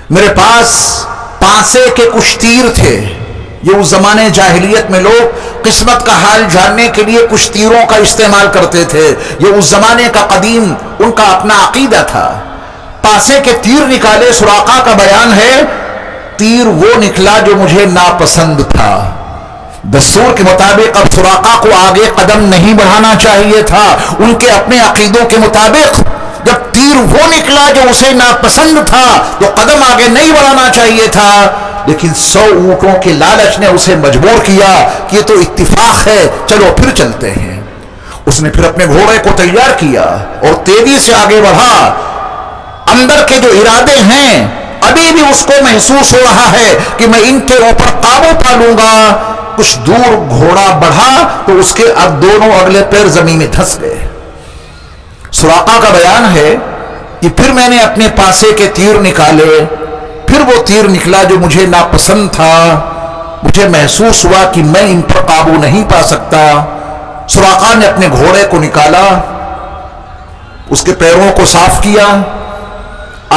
میرے پاس پانسے کے کچھ تیر تھے. یہ اس زمانے جاہلیت میں لوگ قسمت کا حال جاننے کے لیے کچھ تیروں کا استعمال کرتے تھے. یہ اس زمانے کا قدیم ان کا اپنا عقیدہ تھا. پانسے کے تیر نکالے. سراقہ کا بیان ہے تیر وہ نکلا جو مجھے ناپسند تھا. دستور کے مطابق اب سراقہ کو آگے قدم نہیں بڑھانا چاہیے تھا. ان کے اپنے عقیدوں کے مطابق جب تیر وہ نکلا جو اسے ناپسند تھا تو قدم آگے نہیں بڑھانا چاہیے تھا. لیکن 100 اونٹوں کے لالچ نے اسے مجبور کیا کہ یہ تو اتفاق ہے, چلو پھر چلتے ہیں. اس نے پھر اپنے گھوڑے کو تیار کیا اور تیزی سے آگے بڑھا. اندر کے جو ارادے ہیں ابھی بھی اس کو محسوس ہو رہا ہے کہ میں ان کے اوپر قابو پا لوں گا. کچھ دور گھوڑا بڑھا تو اس کے اب دونوں اگلے پیر زمین میں دھس گئے. سراقہ کا بیان ہے کہ پھر میں نے اپنے پاسے کے تیر نکالے. پھر وہ تیر نکلا جو مجھے ناپسند تھا. مجھے محسوس ہوا کہ میں ان پر قابو نہیں پا سکتا. سراقہ نے اپنے گھوڑے کو نکالا, اس کے پیروں کو صاف کیا,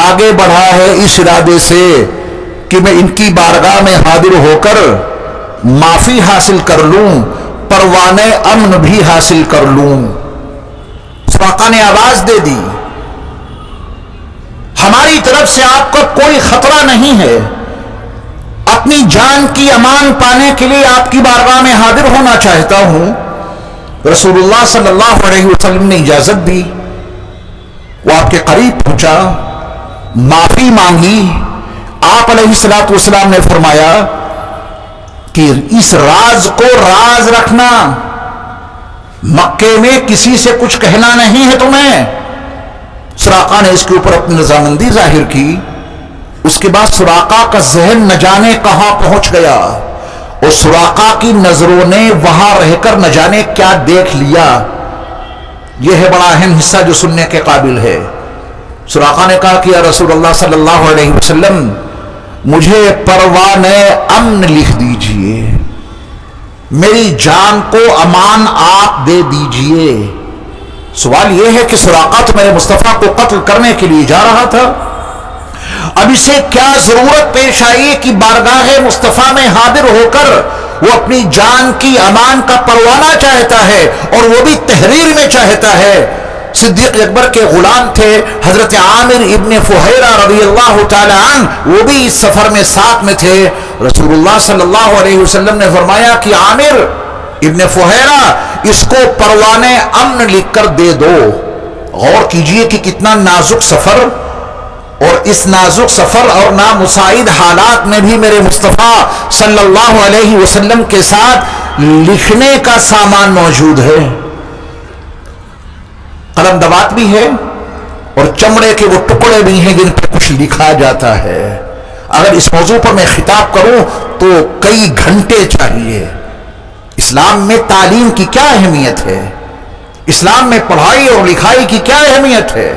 آگے بڑھا ہے اس ارادے سے کہ میں ان کی بارگاہ میں حاضر ہو کر معافی حاصل کر لوں, پروانے امن بھی حاصل کر لوں. سراقہ نے آواز دے دی ہماری طرف سے آپ کا کوئی خطرہ نہیں ہے. اپنی جان کی امان پانے کے لیے آپ کی بارگاہ میں حاضر ہونا چاہتا ہوں. رسول اللہ صلی اللہ علیہ وسلم نے اجازت دی. وہ آپ کے قریب پہنچا, معافی مانگی. آپ علیہ الصلوۃ والسلام نے فرمایا کہ اس راز کو راز رکھنا, مکے میں کسی سے کچھ کہنا نہیں ہے تمہیں. سراقہ نے اس کے اوپر اپنی رضامندی ظاہر کی. اس کے بعد سراقہ کا ذہن نہ جانے کہاں پہنچ گیا اور سراقہ کی نظروں نے وہاں رہ کر نہ جانے کیا دیکھ لیا. یہ ہے بڑا اہم حصہ جو سننے کے قابل ہے. سراقہ نے کہا کہ یا رسول اللہ صلی اللہ علیہ وسلم مجھے پروان امن لکھ دیجئے, میری جان کو امان آپ دے دیجئے. سوال یہ ہے کہ سراقہ تو میرے مصطفیٰ کو قتل کرنے کے لیے جا رہا تھا. اب اسے کیا ضرورت پیش آئی کہ بارگاہ مصطفیٰ میں حاضر ہو کر وہ اپنی جان کی امان کا پروانہ چاہتا ہے, اور وہ بھی تحریر میں چاہتا ہے. صدیق اکبر کے غلام تھے حضرت عامر ابن فہیرہ رضی اللہ تعالی عنہ, وہ بھی اس سفر میں ساتھ میں تھے. رسول اللہ صلی اللہ علیہ وسلم نے فرمایا کہ عامر ابن فہیرہ اس کو پروانے امن لکھ کر دے دو. غور کیجئے کہ کتنا نازک سفر, اور اس نازک سفر اور نامساعد حالات میں بھی میرے مصطفیٰ صلی اللہ علیہ وسلم کے ساتھ لکھنے کا سامان موجود ہے. قلم دوات بھی ہے اور چمڑے کے وہ ٹکڑے بھی ہیں جن پہ کچھ لکھا جاتا ہے. اگر اس موضوع پر میں خطاب کروں تو کئی گھنٹے چاہیے. اسلام میں تعلیم کی کیا اہمیت ہے, اسلام میں پڑھائی اور لکھائی کی کیا اہمیت ہے.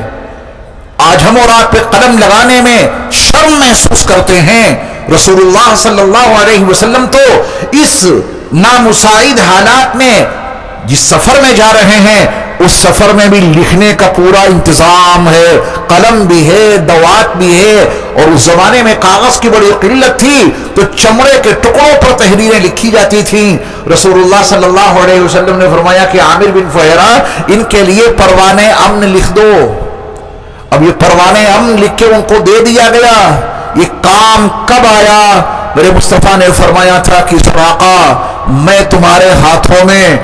آج ہم اور آپ پہ قلم لگانے میں شرم محسوس کرتے ہیں. رسول اللہ صلی اللہ علیہ وسلم تو اس نامساعد حالات میں جس سفر میں جا رہے ہیں اس سفر میں بھی لکھنے کا پورا انتظام ہے. قلم بھی ہے, دوات بھی ہے, اور اس زمانے میں کاغذ کی بڑی قلت تھی تو چمڑے کے ٹکڑوں پر تحریریں لکھی جاتی تھیں. رسول اللہ صلی اللہ علیہ وسلم نے فرمایا کہ عامر بن فہیرہ ان کے لیے پروانے امن لکھ دو. اب یہ پروانے امن لکھ کے ان کو دے دیا گیا. یہ کام کب آیا؟ میرے مصطفیٰ نے فرمایا تھا کہ سراقہ میں تمہارے ہاتھوں میں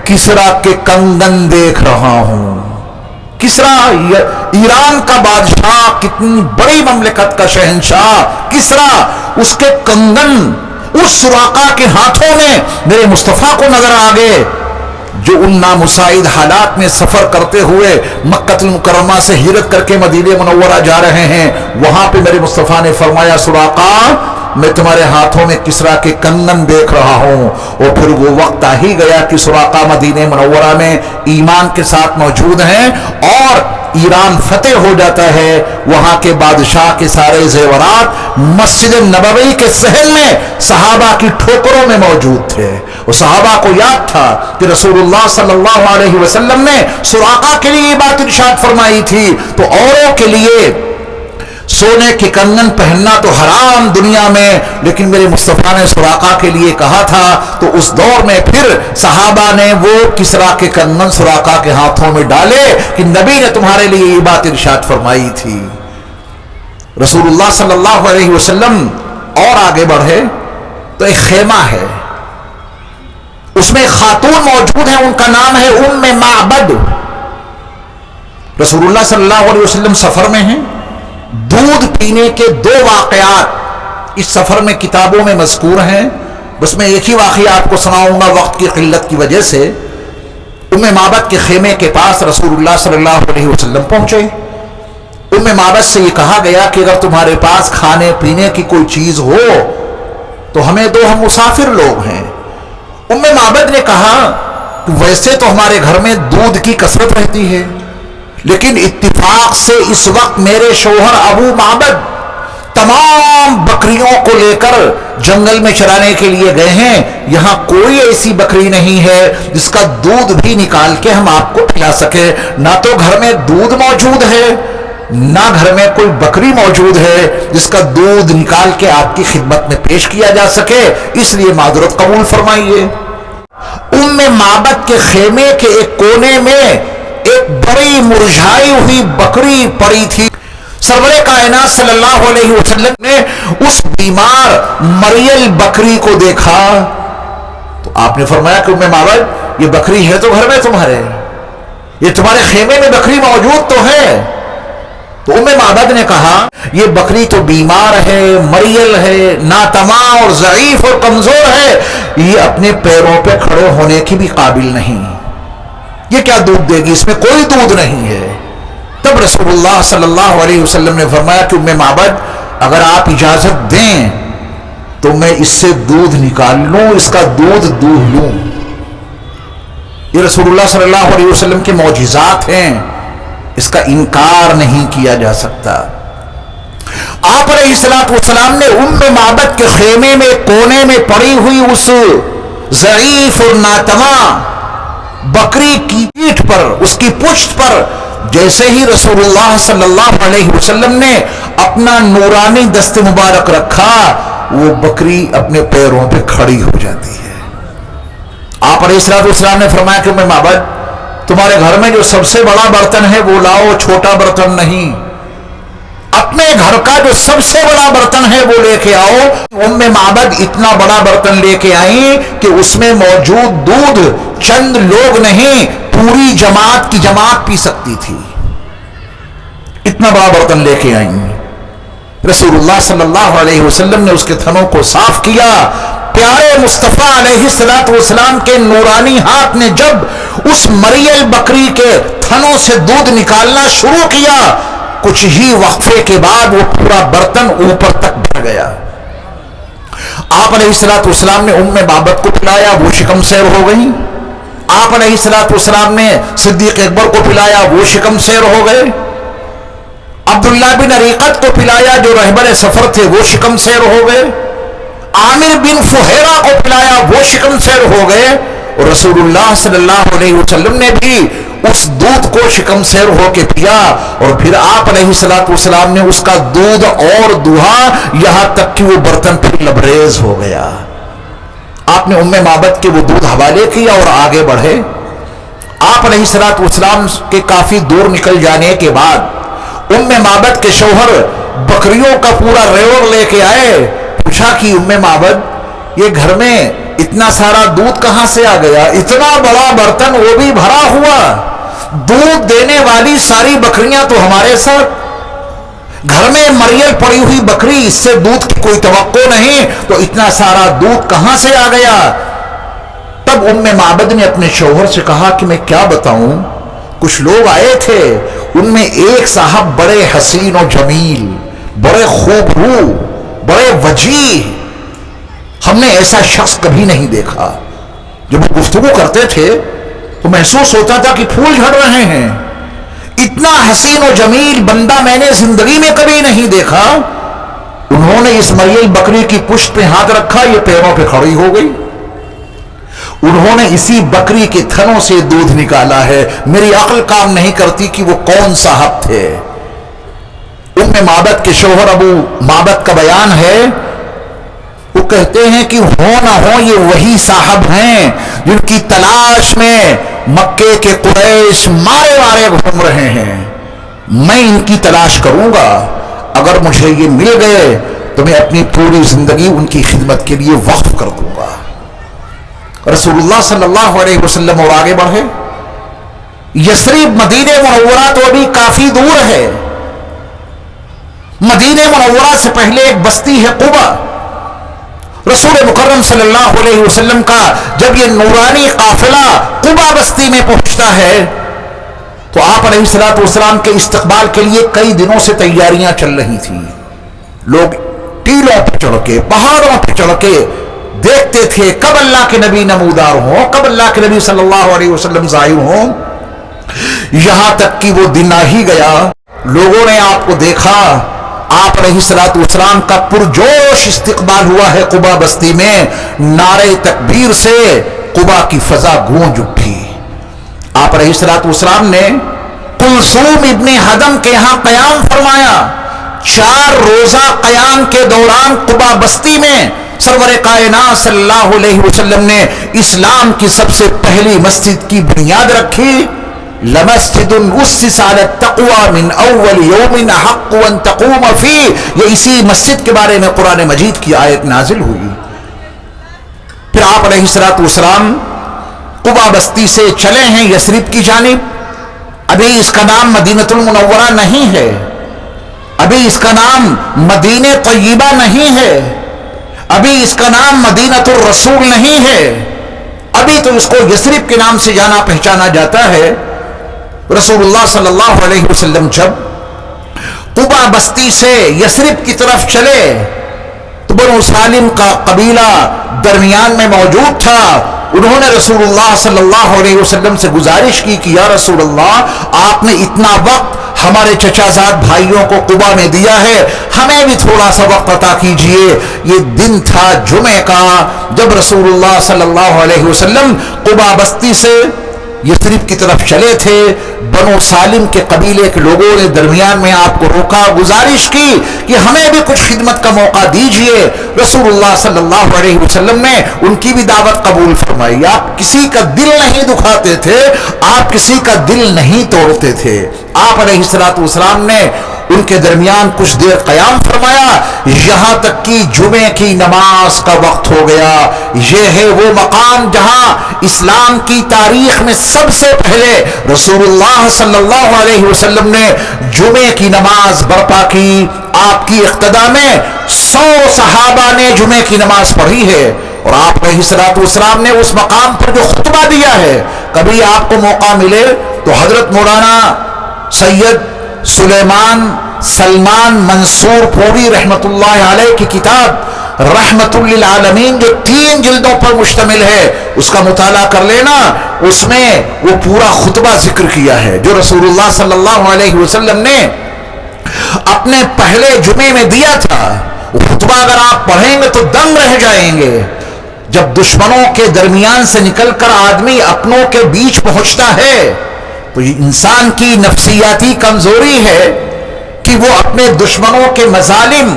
کسرا کے کنگن دیکھ رہا ہوں. کسرا ایران کا بادشاہ, کتنی بڑی مملکت کا شہنشاہ کسرا, اس کے کنگن اس سراقہ کے ہاتھوں میں میرے مصطفیٰ کو نظر آ گئے. جو ان نامساعد حالات میں سفر کرتے ہوئے مکہ المکرمہ سے ہجرت کر کے مدینہ منورہ جا رہے ہیں، وہاں پہ میرے مصطفیٰ نے فرمایا سراقہ میں تمہارے ہاتھوں میں کسرا کے کنگن دیکھ رہا ہوں۔ اور پھر وہ وقت آ ہی گیا کہ سراقہ مدینہ منورہ میں ایمان کے ساتھ موجود ہیں اور ایران فتح ہو جاتا ہے، وہاں کے بادشاہ کے سارے زیورات مسجد نبوی کے صحن میں صحابہ کی ٹھوکروں میں موجود تھے۔ اور صحابہ کو یاد تھا کہ رسول اللہ صلی اللہ علیہ وسلم نے سراقہ کے لیے یہ بات ارشاد فرمائی تھی، تو اوروں کے لیے سونے کے کنگن پہننا تو حرام دنیا میں، لیکن میرے مصطفیٰ نے سراقہ کے لیے کہا تھا، تو اس دور میں پھر صحابہ نے وہ کسرا کے کنگن سراقہ کے ہاتھوں میں ڈالے کہ نبی نے تمہارے لیے یہ بات ارشاد فرمائی تھی۔ رسول اللہ صلی اللہ علیہ وسلم اور آگے بڑھے تو ایک خیمہ ہے، اس میں خاتون موجود ہیں، ان کا نام ہے ام معبد۔ رسول اللہ صلی اللہ علیہ وسلم سفر میں ہیں، دودھ پینے کے 2 واقعات اس سفر میں کتابوں میں مذکور ہیں، بس میں ایک ہی واقعہ آپ کو سناؤں گا وقت کی قلت کی وجہ سے۔ ام معبد کے خیمے کے پاس رسول اللہ صلی اللہ علیہ وسلم پہنچے۔ ام معبد سے یہ کہا گیا کہ اگر تمہارے پاس کھانے پینے کی کوئی چیز ہو تو ہمیں دو، ہم مسافر لوگ ہیں۔ ام معبد نے کہا کہ ویسے تو ہمارے گھر میں دودھ کی کثرت رہتی ہے، لیکن اتفاق سے اس وقت میرے شوہر ابو معبد تمام بکریوں کو لے کر جنگل میں چرانے کے لیے گئے ہیں، یہاں کوئی ایسی بکری نہیں ہے جس کا دودھ بھی نکال کے ہم آپ کو پلا سکے۔ نہ تو گھر میں دودھ موجود ہے، نہ گھر میں کوئی بکری موجود ہے جس کا دودھ نکال کے آپ کی خدمت میں پیش کیا جا سکے، اس لیے معذرت قبول فرمائیے۔ ام معبد کے خیمے کے ایک کونے میں ایک بڑی مرجھائی ہوئی بکری پڑی تھی۔ سرور کائنات صلی اللہ علیہ وسلم نے اس بیمار مریل بکری کو دیکھا تو آپ نے فرمایا کہ ام معبد یہ بکری ہے تو گھر میں تمہارے، یہ تمہارے خیمے میں بکری موجود تو ہے۔ تو ام معبد نے کہا یہ بکری تو بیمار ہے، مریل ہے، ناتما اور ضعیف اور کمزور ہے، یہ اپنے پیروں پہ کھڑے ہونے کی بھی قابل نہیں، یہ کیا دودھ دے گی، اس میں کوئی دودھ نہیں ہے۔ تب رسول اللہ صلی اللہ علیہ وسلم نے فرمایا کہ ام معبد اگر آپ اجازت دیں تو میں اس سے دودھ نکال لوں، اس کا دودھ دوہ لوں۔ یہ رسول اللہ صلی اللہ علیہ وسلم کے معجزات ہیں، اس کا انکار نہیں کیا جا سکتا۔ آپ علیہ السلام نے ام معبد کے خیمے میں کونے میں پڑی ہوئی اس ضعیف اور ناتما بکری کی پیٹھ پر، اس کی پشت پر جیسے ہی رسول اللہ صلی اللہ علیہ وسلم نے اپنا نورانی دست مبارک رکھا، وہ بکری اپنے پیروں پہ کھڑی ہو جاتی ہے۔ آپ علیہ السلام نے فرمایا کہ ام معبد تمہارے گھر میں جو سب سے بڑا برتن ہے وہ لاؤ، چھوٹا برتن نہیں، اپنے گھر کا جو سب سے بڑا برتن ہے وہ لے کے آؤ۔ ام معبد اتنا بڑا برتن لے کے آئیں کہ اس میں موجود دودھ چند لوگ نہیں پوری جماعت کی جماعت پی سکتی تھی، اتنا بڑا برتن لے کے آئیں۔ رسول اللہ صلی اللہ علیہ وسلم نے اس کے تھنوں کو صاف کیا۔ پیارے مصطفیٰ علیہ السلام کے نورانی ہاتھ نے جب اس مریل بکری کے تھنوں سے دودھ نکالنا شروع کیا، کچھ ہی وقفے کے بعد وہ پورا برتن اوپر تک بھر گیا۔ آپ علیہ السلام نے ام معبد کو پلایا، وہ شکم سیر ہو گئی۔ آپ علیہ السلام نے صدیق اکبر کو پلایا، وہ شکم سیر ہو گئے۔ عبداللہ بن عریقت کو پلایا جو رہبر سفر تھے، وہ شکم سیر ہو گئے۔ عامر بن فہیرہ کو پلایا، وہ شکم سیر ہو گئے۔ اور رسول اللہ صلی اللہ علیہ وسلم نے بھی اس دودھ کو شکم سیر ہو کے پیا، اور پھر آپ علیہ السلام نے اس کا دودھ اور دہا یہاں تک کہ وہ برتن پھر لبریز ہو گیا۔ آپ نے ام معبد کے وہ دودھ حوالے کیا اور آگے بڑھے۔ آپ علیہ السلام کے کافی دور نکل جانے کے بعد ام معبد کے شوہر بکریوں کا پورا ریوڑ لے کے آئے۔ پوچھا کہ ام معبد یہ گھر میں اتنا سارا دودھ کہاں سے آ گیا، اتنا بڑا برتن وہ بھی بھرا ہوا، دودھ دینے والی ساری بکریاں تو ہمارے ساتھ، گھر میں مریل پڑی ہوئی بکری، اس سے دودھ کی کوئی توقع نہیں، تو اتنا سارا دودھ کہاں سے آ گیا؟ تب معبد نے اپنے شوہر سے کہا کہ میں کیا بتاؤں، کچھ لوگ آئے تھے، ان میں ایک صاحب بڑے حسین و جمیل، بڑے خوبرو، بڑے وجیح، ہم نے ایسا شخص کبھی نہیں دیکھا۔ جب وہ گفتگو کرتے تھے تو محسوس ہوتا تھا کہ پھول جھڑ رہے ہیں، اتنا حسین و جمیل بندہ میں نے زندگی میں کبھی نہیں دیکھا۔ انہوں نے اس مریل بکری کی پشت پہ ہاتھ رکھا، یہ پیروں پہ کھڑی ہو گئی۔ انہوں نے اسی بکری کے تھنوں سے دودھ نکالا ہے، میری عقل کام نہیں کرتی کہ وہ کون صاحب تھے۔ معبد کے شوہر ابو معبد کا بیان ہے، وہ کہتے ہیں کہ ہو نہ ہو یہ وہی صاحب ہیں جن کی تلاش میں مکے کے قریش مارے مارے گھوم رہے ہیں۔ میں ان کی تلاش کروں گا، اگر مجھے یہ مل گئے تو میں اپنی پوری زندگی ان کی خدمت کے لیے وقف کر دوں گا۔ رسول اللہ صلی اللہ علیہ وسلم اور آگے بڑھے۔ یثرب مدینہ منورہ تو ابھی کافی دور ہے، مدینہ منورہ سے پہلے ایک بستی ہے قبا۔ رسول مکرم صلی اللہ علیہ وسلم کا جب یہ نورانی قافلہ قبا بستی میں پہنچتا ہے تو آپ علیہ الصلوۃ والسلام کے استقبال کے لیے کئی دنوں سے تیاریاں چل رہی تھیں۔ لوگ ٹیلوں پہ چڑھ کے، پہاڑوں پہ چڑھ کے دیکھتے تھے کب اللہ کے نبی نمودار ہوں، کب اللہ کے نبی صلی اللہ علیہ وسلم ظاہر ہوں۔ یہاں تک کہ وہ دن آ ہی گیا، لوگوں نے آپ کو دیکھا، آپ علیہ الصلوۃ والسلام کا پرجوش استقبال ہوا ہے قبا بستی میں، نعرے تکبیر سے قبا کی فضا گونج اٹھی۔ آپ علیہ الصلوۃ والسلام نے کلثوم ابن حدم کے ہاں قیام فرمایا۔ 4 روزہ قیام کے دوران قبا بستی میں سرور کائنات صلی اللہ علیہ وسلم نے اسلام کی سب سے پہلی مسجد کی بنیاد رکھی۔ لمسجد اسس علی التقوی من اول یوم احق ان تقوم فیہ، یہ اسی مسجد کے بارے میں قرآن مجید کی آیت نازل ہوئی۔ پھر آپ علیہ الصلوۃ والسلام قبا بستی سے چلے ہیں یثرب کی جانب۔ ابھی اس کا نام مدینۃ المنورہ نہیں ہے، ابھی اس کا نام مدینہ طیبہ نہیں ہے، ابھی اس کا نام مدینۃ الرسول نہیں ہے، ابھی تو اس کو یثرب کے نام سے جانا پہچانا جاتا ہے۔ رسول اللہ صلی اللہ علیہ وسلم جب قبا بستی سے یثرب کی طرف چلے تو بنو سالم کا قبیلہ درمیان میں موجود تھا۔ انہوں نے رسول اللہ صلی اللہ علیہ وسلم سے گزارش کی کہ یا رسول اللہ، آپ نے اتنا وقت ہمارے چچا زاد بھائیوں کو قبا میں دیا ہے، ہمیں بھی تھوڑا سا وقت عطا کیجئے۔ یہ دن تھا جمعہ کا جب رسول اللہ صلی اللہ علیہ وسلم قبا بستی سے یثرب کی طرف چلے تھے۔ بنو سالم کے قبیلے کے لوگوں نے درمیان میں آپ کو روکا، گزارش کی کہ ہمیں بھی کچھ خدمت کا موقع دیجئے۔ رسول اللہ صلی اللہ علیہ وسلم نے ان کی بھی دعوت قبول فرمائی۔ آپ کسی کا دل نہیں دکھاتے تھے، آپ کسی کا دل نہیں توڑتے تھے۔ آپ علیہ الصلوۃ والسلام نے ان کے درمیان کچھ دیر قیام فرمایا، یہاں تک کہ جمعے کی نماز کا وقت ہو گیا۔ یہ ہے وہ مقام جہاں اسلام کی تاریخ میں سب سے پہلے رسول اللہ صلی اللہ علیہ وسلم نے جمعے کی نماز برپا کی۔ آپ کی اقتداء میں 100 صحابہ نے جمعے کی نماز پڑھی ہے، اور آپ علیہ الصلوۃ والسلام نے اس مقام پر جو خطبہ دیا ہے، کبھی آپ کو موقع ملے تو حضرت مولانا سید سلیمان سلمان منصور پوری رحمت اللہ علیہ کی کتاب رحمت للعالمین جو 3 جلدوں پر مشتمل ہے، اس کا مطالعہ کر لینا۔ اس میں وہ پورا خطبہ ذکر کیا ہے جو رسول اللہ صلی اللہ علیہ وسلم نے اپنے پہلے جمعے میں دیا تھا۔ وہ خطبہ اگر آپ پڑھیں گے تو دنگ رہ جائیں گے۔ جب دشمنوں کے درمیان سے نکل کر آدمی اپنوں کے بیچ پہنچتا ہے تو یہ انسان کی نفسیاتی کمزوری ہے کہ وہ اپنے دشمنوں کے مظالم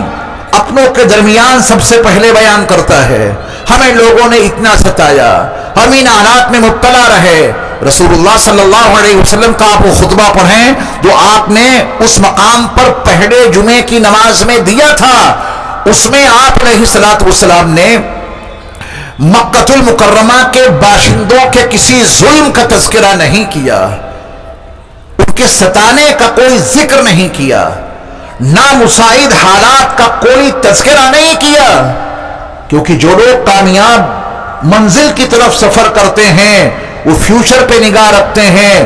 اپنوں کے درمیان سب سے پہلے بیان کرتا ہے۔ ہمیں لوگوں نے اتنا ستایا، ہم ان حالات میں مبتلا رہے۔ رسول اللہ صلی اللہ علیہ وسلم کا آپ وہ خطبہ پڑھیں جو آپ نے اس مقام پر پہلے جمعے کی نماز میں دیا تھا۔ اس میں آپ علیہ الصلوۃ والسلام نے مکہ المکرمہ کے باشندوں کے کسی ظلم کا تذکرہ نہیں کیا، ان کے ستانے کا کوئی ذکر نہیں کیا، نامساعد حالات کا کوئی تذکرہ نہیں کیا، کیونکہ جو لوگ کامیاب منزل کی طرف سفر کرتے ہیں، وہ فیوچر پہ نگاہ رکھتے ہیں،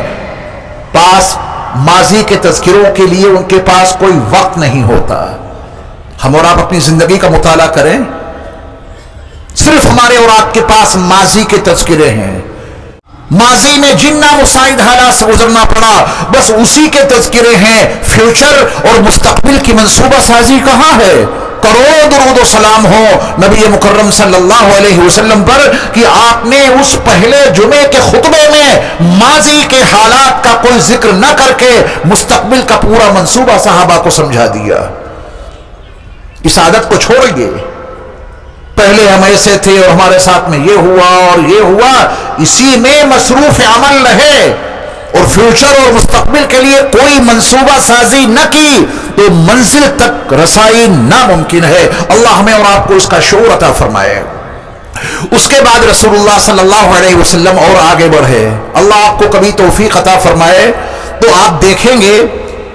پاس ماضی کے تذکروں کے لیے ان کے پاس کوئی وقت نہیں ہوتا۔ ہم اور آپ اپنی زندگی کا مطالعہ کریں، صرف ہمارے اور آپ کے پاس ماضی کے تذکرے ہیں، ماضی میں جن نامساعد حالات سے گزرنا پڑا بس اسی کے تذکرے ہیں، فیوچر اور مستقبل کی منصوبہ سازی کہاں ہے؟ کروڑوں درود و سلام ہو نبی مکرم صلی اللہ علیہ وسلم پر کہ آپ نے اس پہلے جمعے کے خطبے میں ماضی کے حالات کا کوئی ذکر نہ کر کے مستقبل کا پورا منصوبہ صحابہ کو سمجھا دیا۔ اس عادت کو چھوڑیے، پہلے ہم ایسے تھے اور ہمارے ساتھ میں یہ ہوا اور یہ ہوا، اسی میں مصروف عمل رہے اور فیوچر اور مستقبل کے لیے کوئی منصوبہ سازی نہ کی تو منزل تک رسائی ناممکن ہے۔ اللہ ہمیں اور آپ کو اس کا شعور عطا فرمائے۔ اس کے بعد رسول اللہ صلی اللہ علیہ وسلم اور آگے بڑھے، اللہ آپ کو کبھی توفیق عطا فرمائے تو آپ دیکھیں گے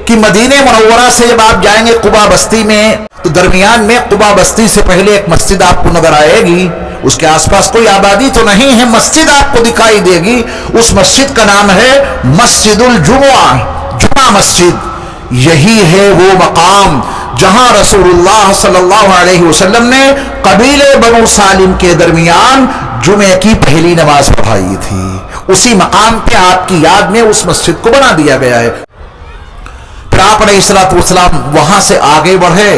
کہ مدینہ منورہ سے جب آپ جائیں گے قباء بستی میں تو درمیان میں قباء بستی سے پہلے ایک مسجد آپ کو نظر آئے گی، اس کے آس پاس کوئی آبادی تو نہیں ہے، مسجد آپ کو دکھائی دے گی، اس مسجد کا نام ہے مسجد الجمعہ، جمعہ مسجد۔ یہی ہے وہ مقام جہاں رسول اللہ صلی اللہ علیہ وسلم نے قبیلے بنو سالم کے درمیان جمعے کی پہلی نماز پڑھائی تھی، اسی مقام پہ آپ کی یاد میں اس مسجد کو بنا دیا گیا ہے۔ پھر آپ علیہ الصلوۃ والسلام وہاں سے آگے بڑھے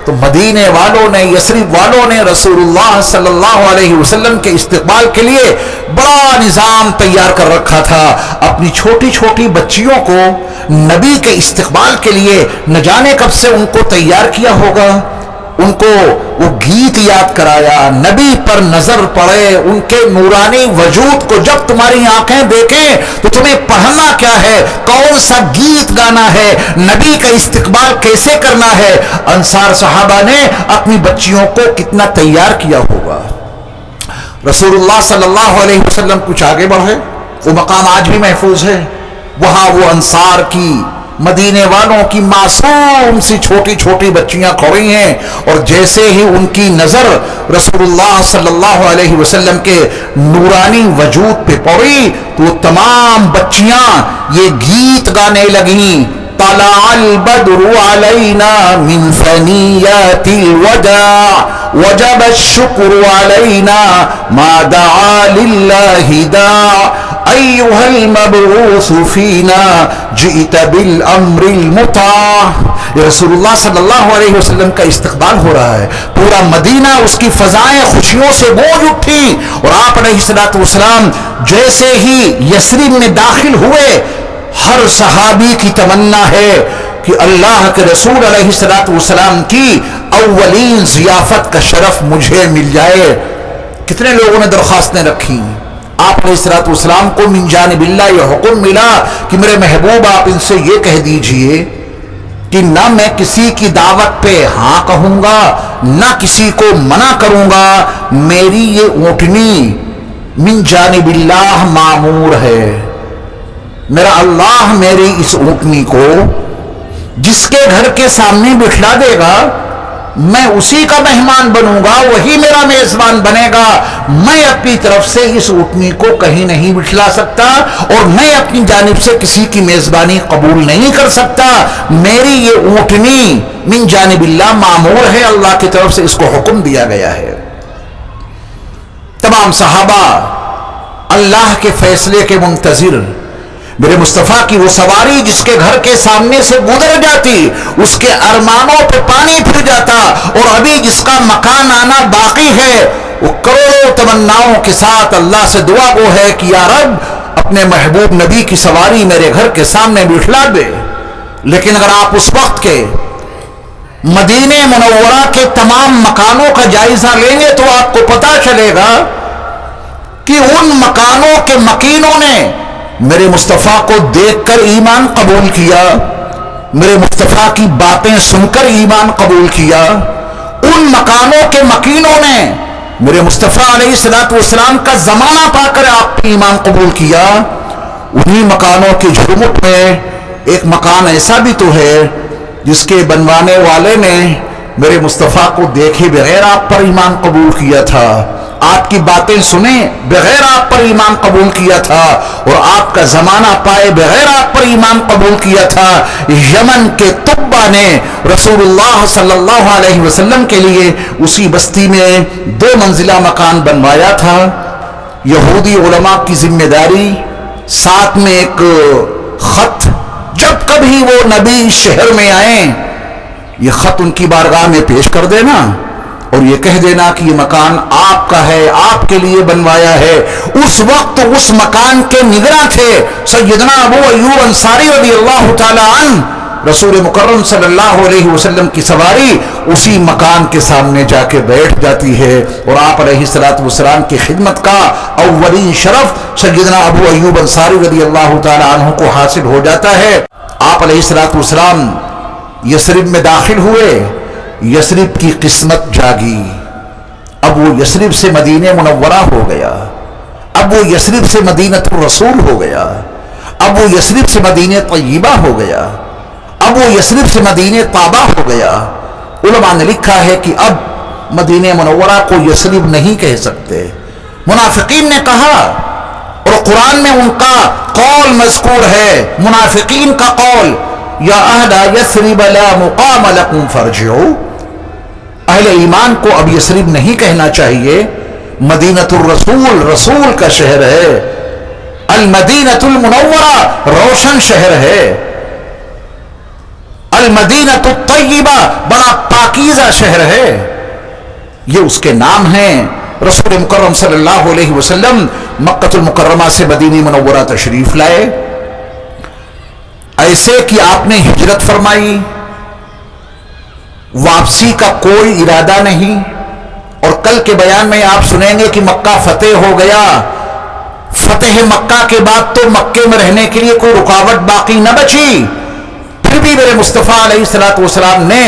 تو مدینے والوں نے، یثرب والوں نے رسول اللہ صلی اللہ علیہ وسلم کے استقبال کے لیے بڑا نظام تیار کر رکھا تھا۔ اپنی چھوٹی چھوٹی بچیوں کو نبی کے استقبال کے لیے نہ جانے کب سے ان کو تیار کیا ہوگا، ان کو وہ گیت یاد کرایا، نبی پر نظر پڑے، ان کے نورانی وجود کو جب تمہاری آنکھیں دیکھیں تو تمہیں پڑھنا کیا ہے، کون سا گیت گانا ہے، نبی کا استقبال کیسے کرنا ہے۔ انصار صحابہ نے اپنی بچیوں کو کتنا تیار کیا ہوگا۔ رسول اللہ صلی اللہ علیہ وسلم کچھ آگے بڑھے، وہ مقام آج بھی محفوظ ہے، وہاں وہ انصار کی، مدینے والوں کی معصوم سی چھوٹی چھوٹی بچیاں کھڑی ہیں، اور جیسے ہی ان کی نظر رسول اللہ صلی اللہ علیہ وسلم کے نورانی وجود پہ پڑی تو وہ تمام بچیاں یہ گیت گانے لگیں، طلع البدر علینا من ثنیات الوداع وجب الشکر علینا ما دعا للہ داع ایها المبعوث فینا جئت بالامر المطاع۔ رسول اللہ صلی اللہ علیہ وسلم کا استقبال ہو رہا ہے، پورا مدینہ اس کی فضائیں خوشیوں سے گونج اٹھی، اور آپ علیہ الصلوۃ والسلام جیسے ہی یثرب میں داخل ہوئے ہر صحابی کی تمنا ہے کہ اللہ کے رسول علیہ الصلوۃ والسلام کی اولین ضیافت کا شرف مجھے مل جائے۔ کتنے لوگوں نے درخواستیں رکھی، آپ علیہ الصلوۃ والسلام کو من جانب اللہ یہ حکم ملا کہ میرے محبوب آپ ان سے یہ کہہ دیجئے کہ نہ میں کسی کی دعوت پہ ہاں کہوں گا نہ کسی کو منع کروں گا، میری یہ اونٹنی من جانب اللہ معمور ہے، میرا اللہ میری اس اونٹنی کو جس کے گھر کے سامنے بٹھلا دے گا میں اسی کا مہمان بنوں گا، وہی میرا میزبان بنے گا، میں اپنی طرف سے اس اونٹنی کو کہیں نہیں بٹھلا سکتا اور میں اپنی جانب سے کسی کی میزبانی قبول نہیں کر سکتا، میری یہ اونٹنی من جانب اللہ معمور ہے، اللہ کی طرف سے اس کو حکم دیا گیا ہے۔ تمام صحابہ اللہ کے فیصلے کے منتظر، میرے مصطفیٰ کی وہ سواری جس کے گھر کے سامنے سے گزر جاتی اس کے ارمانوں پہ پانی پھر جاتا، اور ابھی جس کا مکان آنا باقی ہے وہ کروڑوں تمناؤں کے ساتھ اللہ سے دعا گو ہے کہ یا رب اپنے محبوب نبی کی سواری میرے گھر کے سامنے بٹھلا دے۔ لیکن اگر آپ اس وقت کے مدینہ منورہ کے تمام مکانوں کا جائزہ لیں گے تو آپ کو پتہ چلے گا کہ ان مکانوں کے مکینوں نے میرے مصطفیٰ کو دیکھ کر ایمان قبول کیا، میرے مصطفیٰ کی باتیں سن کر ایمان قبول کیا، ان مکانوں کے مکینوں نے میرے مصطفیٰ علیہ الصلوۃ والسلام کا زمانہ پا کر آپ پہ ایمان قبول کیا۔ انہی مکانوں کی جھرمٹ میں ایک مکان ایسا بھی تو ہے جس کے بنوانے والے نے میرے مصطفیٰ کو دیکھے بغیر آپ پر ایمان قبول کیا تھا، آپ کی باتیں سنے بغیر آپ پر ایمان قبول کیا تھا، اور آپ کا زمانہ پائے بغیر آپ پر ایمان قبول کیا تھا۔ یمن کے تبا نے رسول اللہ صلی اللہ علیہ وسلم کے لیے اسی بستی میں 2 منزلہ مکان بنوایا تھا۔ یہودی علماء کی ذمہ داری، ساتھ میں ایک خط، جب کبھی وہ نبی شہر میں آئیں یہ خط ان کی بارگاہ میں پیش کر دینا اور یہ کہہ دینا کہ یہ مکان آپ کا ہے، آپ کے لیے بنوایا ہے۔ اس وقت اس مکان کے نگراں تھے سیدنا ابو ایوب انصاری رضی اللہ تعالی عنہ۔ رسول مکرم صلی اللہ علیہ وسلم کی سواری اسی مکان کے سامنے جا کے بیٹھ جاتی ہے، اور آپ علیہ الصلوۃ والسلام کی خدمت کا اولین شرف سیدنا ابو ایوب انصاری رضی اللہ تعالی عنہ کو حاصل ہو جاتا ہے۔ آپ علیہ الصلوۃ والسلام یثرب میں داخل ہوئے، یثرب کی قسمت جاگی، اب وہ یثرب سے مدینہ منورہ ہو گیا، اب وہ یثرب سے مدینۃ الرسول ہو گیا، اب وہ یثرب سے مدینہ طیبہ ہو گیا، اب وہ یثرب سے مدینہ طابہ ہو گیا۔ علماء نے لکھا ہے کہ اب مدینہ منورہ کو یثرب نہیں کہہ سکتے، منافقین نے کہا، اور قرآن میں ان کا قول مذکور ہے، منافقین کا قول، یا اہل یثرب لا مقام لکم فارجعوا، اہل ایمان کو اب یثرب نہیں کہنا چاہیے، مدینۃ الرسول رسول کا شہر ہے، المدینۃ المنورہ روشن شہر ہے، المدینۃ الطیبہ بڑا پاکیزہ شہر ہے، یہ اس کے نام ہیں۔ رسول مکرم صلی اللہ علیہ وسلم مکہ المکرمہ سے مدینہ منورہ تشریف لائے، ایسے کہ آپ نے ہجرت فرمائی، واپسی کا کوئی ارادہ نہیں، اور کل کے بیان میں آپ سنیں گے کہ مکہ فتح ہو گیا۔ فتح مکہ کے بعد تو مکے میں رہنے کے لیے کوئی رکاوٹ باقی نہ بچی، پھر بھی میرے مصطفیٰ علیہ الصلوۃ والسلام نے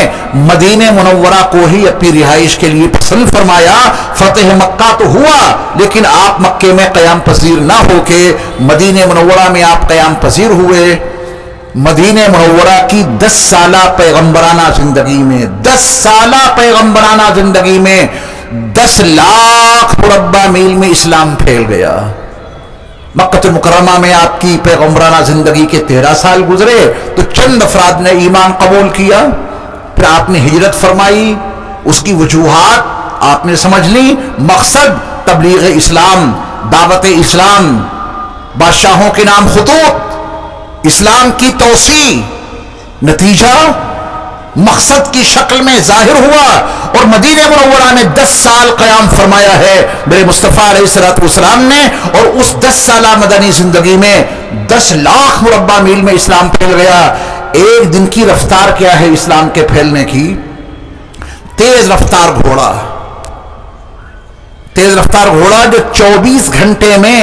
مدینہ منورہ کو ہی اپنی رہائش کے لیے پسند فرمایا۔ فتح مکہ تو ہوا، لیکن آپ مکے میں قیام پذیر نہ ہو کے مدینہ منورہ میں آپ قیام پذیر ہوئے۔ مدینہ منورہ کی 10 سالہ پیغمبرانہ زندگی میں 10 سالہ پیغمبرانہ زندگی میں 10 لاکھ مربع میل میں اسلام پھیل گیا۔ مکہ المکرمہ میں آپ کی پیغمبرانہ زندگی کے 13 سال گزرے تو چند افراد نے ایمان قبول کیا، پھر آپ نے ہجرت فرمائی، اس کی وجوہات آپ نے سمجھ لی، مقصد تبلیغ اسلام، دعوت اسلام، بادشاہوں کے نام خطوط، اسلام کی توسیع، نتیجہ مقصد کی شکل میں ظاہر ہوا، اور مدینہ منورہ میں 10 سال قیام فرمایا ہے میرے مصطفیٰ علیہ الصلوۃ والسلام نے، اور اس 10 سالہ مدنی زندگی میں 10 لاکھ مربع میل میں اسلام پھیل گیا۔ ایک دن کی رفتار کیا ہے اسلام کے پھیلنے کی؟ تیز رفتار گھوڑا، تیز رفتار گھوڑا جو 24 گھنٹے میں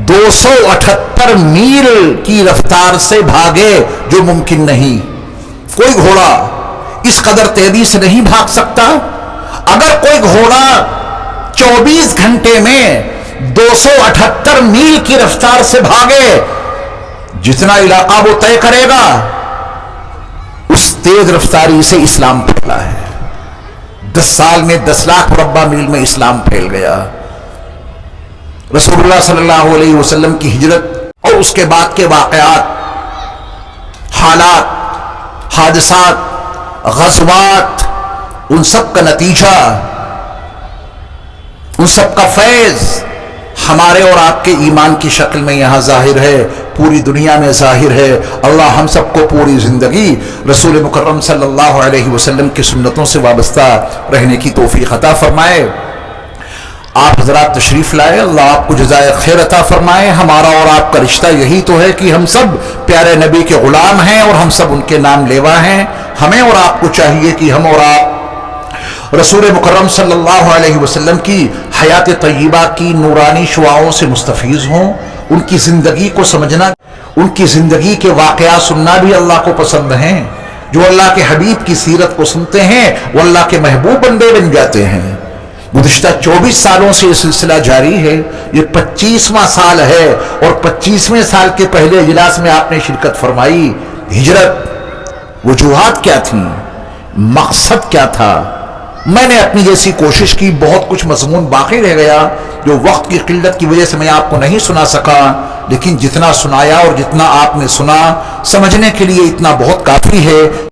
278 میل کی رفتار سے بھاگے، جو ممکن نہیں۔ کوئی گھوڑا اس قدر تیزی سے نہیں بھاگ سکتا۔ اگر کوئی گھوڑا 24 گھنٹے میں 278 میل کی رفتار سے بھاگے، جتنا علاقہ وہ طے کرے گا، اس تیز رفتاری سے اسلام پھیلا ہے۔ 10 سال میں 10 لاکھ مربع میل میں اسلام پھیل گیا۔ رسول اللہ صلی اللہ علیہ وسلم کی ہجرت اور اس کے بعد کے واقعات، حالات، حادثات، غزوات، ان سب کا نتیجہ، ان سب کا فیض ہمارے اور آپ کے ایمان کی شکل میں یہاں ظاہر ہے، پوری دنیا میں ظاہر ہے۔ اللہ ہم سب کو پوری زندگی رسول مکرم صلی اللہ علیہ وسلم کی سنتوں سے وابستہ رہنے کی توفیق عطا فرمائے۔ آپ حضرات تشریف لائے، اللہ آپ کو جزائے خیر عطا فرمائے۔ ہمارا اور آپ کا رشتہ یہی تو ہے کہ ہم سب پیارے نبی کے غلام ہیں اور ہم سب ان کے نام لیوا ہیں۔ ہمیں اور آپ کو چاہیے کہ ہم اور آپ رسول مکرم صلی اللہ علیہ وسلم کی حیات طیبہ کی نورانی شعاعوں سے مستفیض ہوں، ان کی زندگی کو سمجھنا، ان کی زندگی کے واقعات سننا بھی اللہ کو پسند ہیں۔ جو اللہ کے حبیب کی سیرت کو سنتے ہیں وہ اللہ کے محبوب بندے بن جاتے ہیں۔ گزشتہ 24 سالوں سے یہ سلسلہ جاری ہے، یہ 25واں سال ہے، اور 25ویں سال کے پہلے اجلاس میں آپ نے شرکت فرمائی۔ ہجرت وجوہات کیا تھیں، مقصد کیا تھا، میں نے اپنی جیسی کوشش کی، بہت کچھ مضمون باقی رہ گیا جو وقت کی قلت کی وجہ سے میں آپ کو نہیں سنا سکا، لیکن جتنا سنایا اور جتنا آپ نے سنا، سمجھنے کے لیے اتنا بہت کافی ہے۔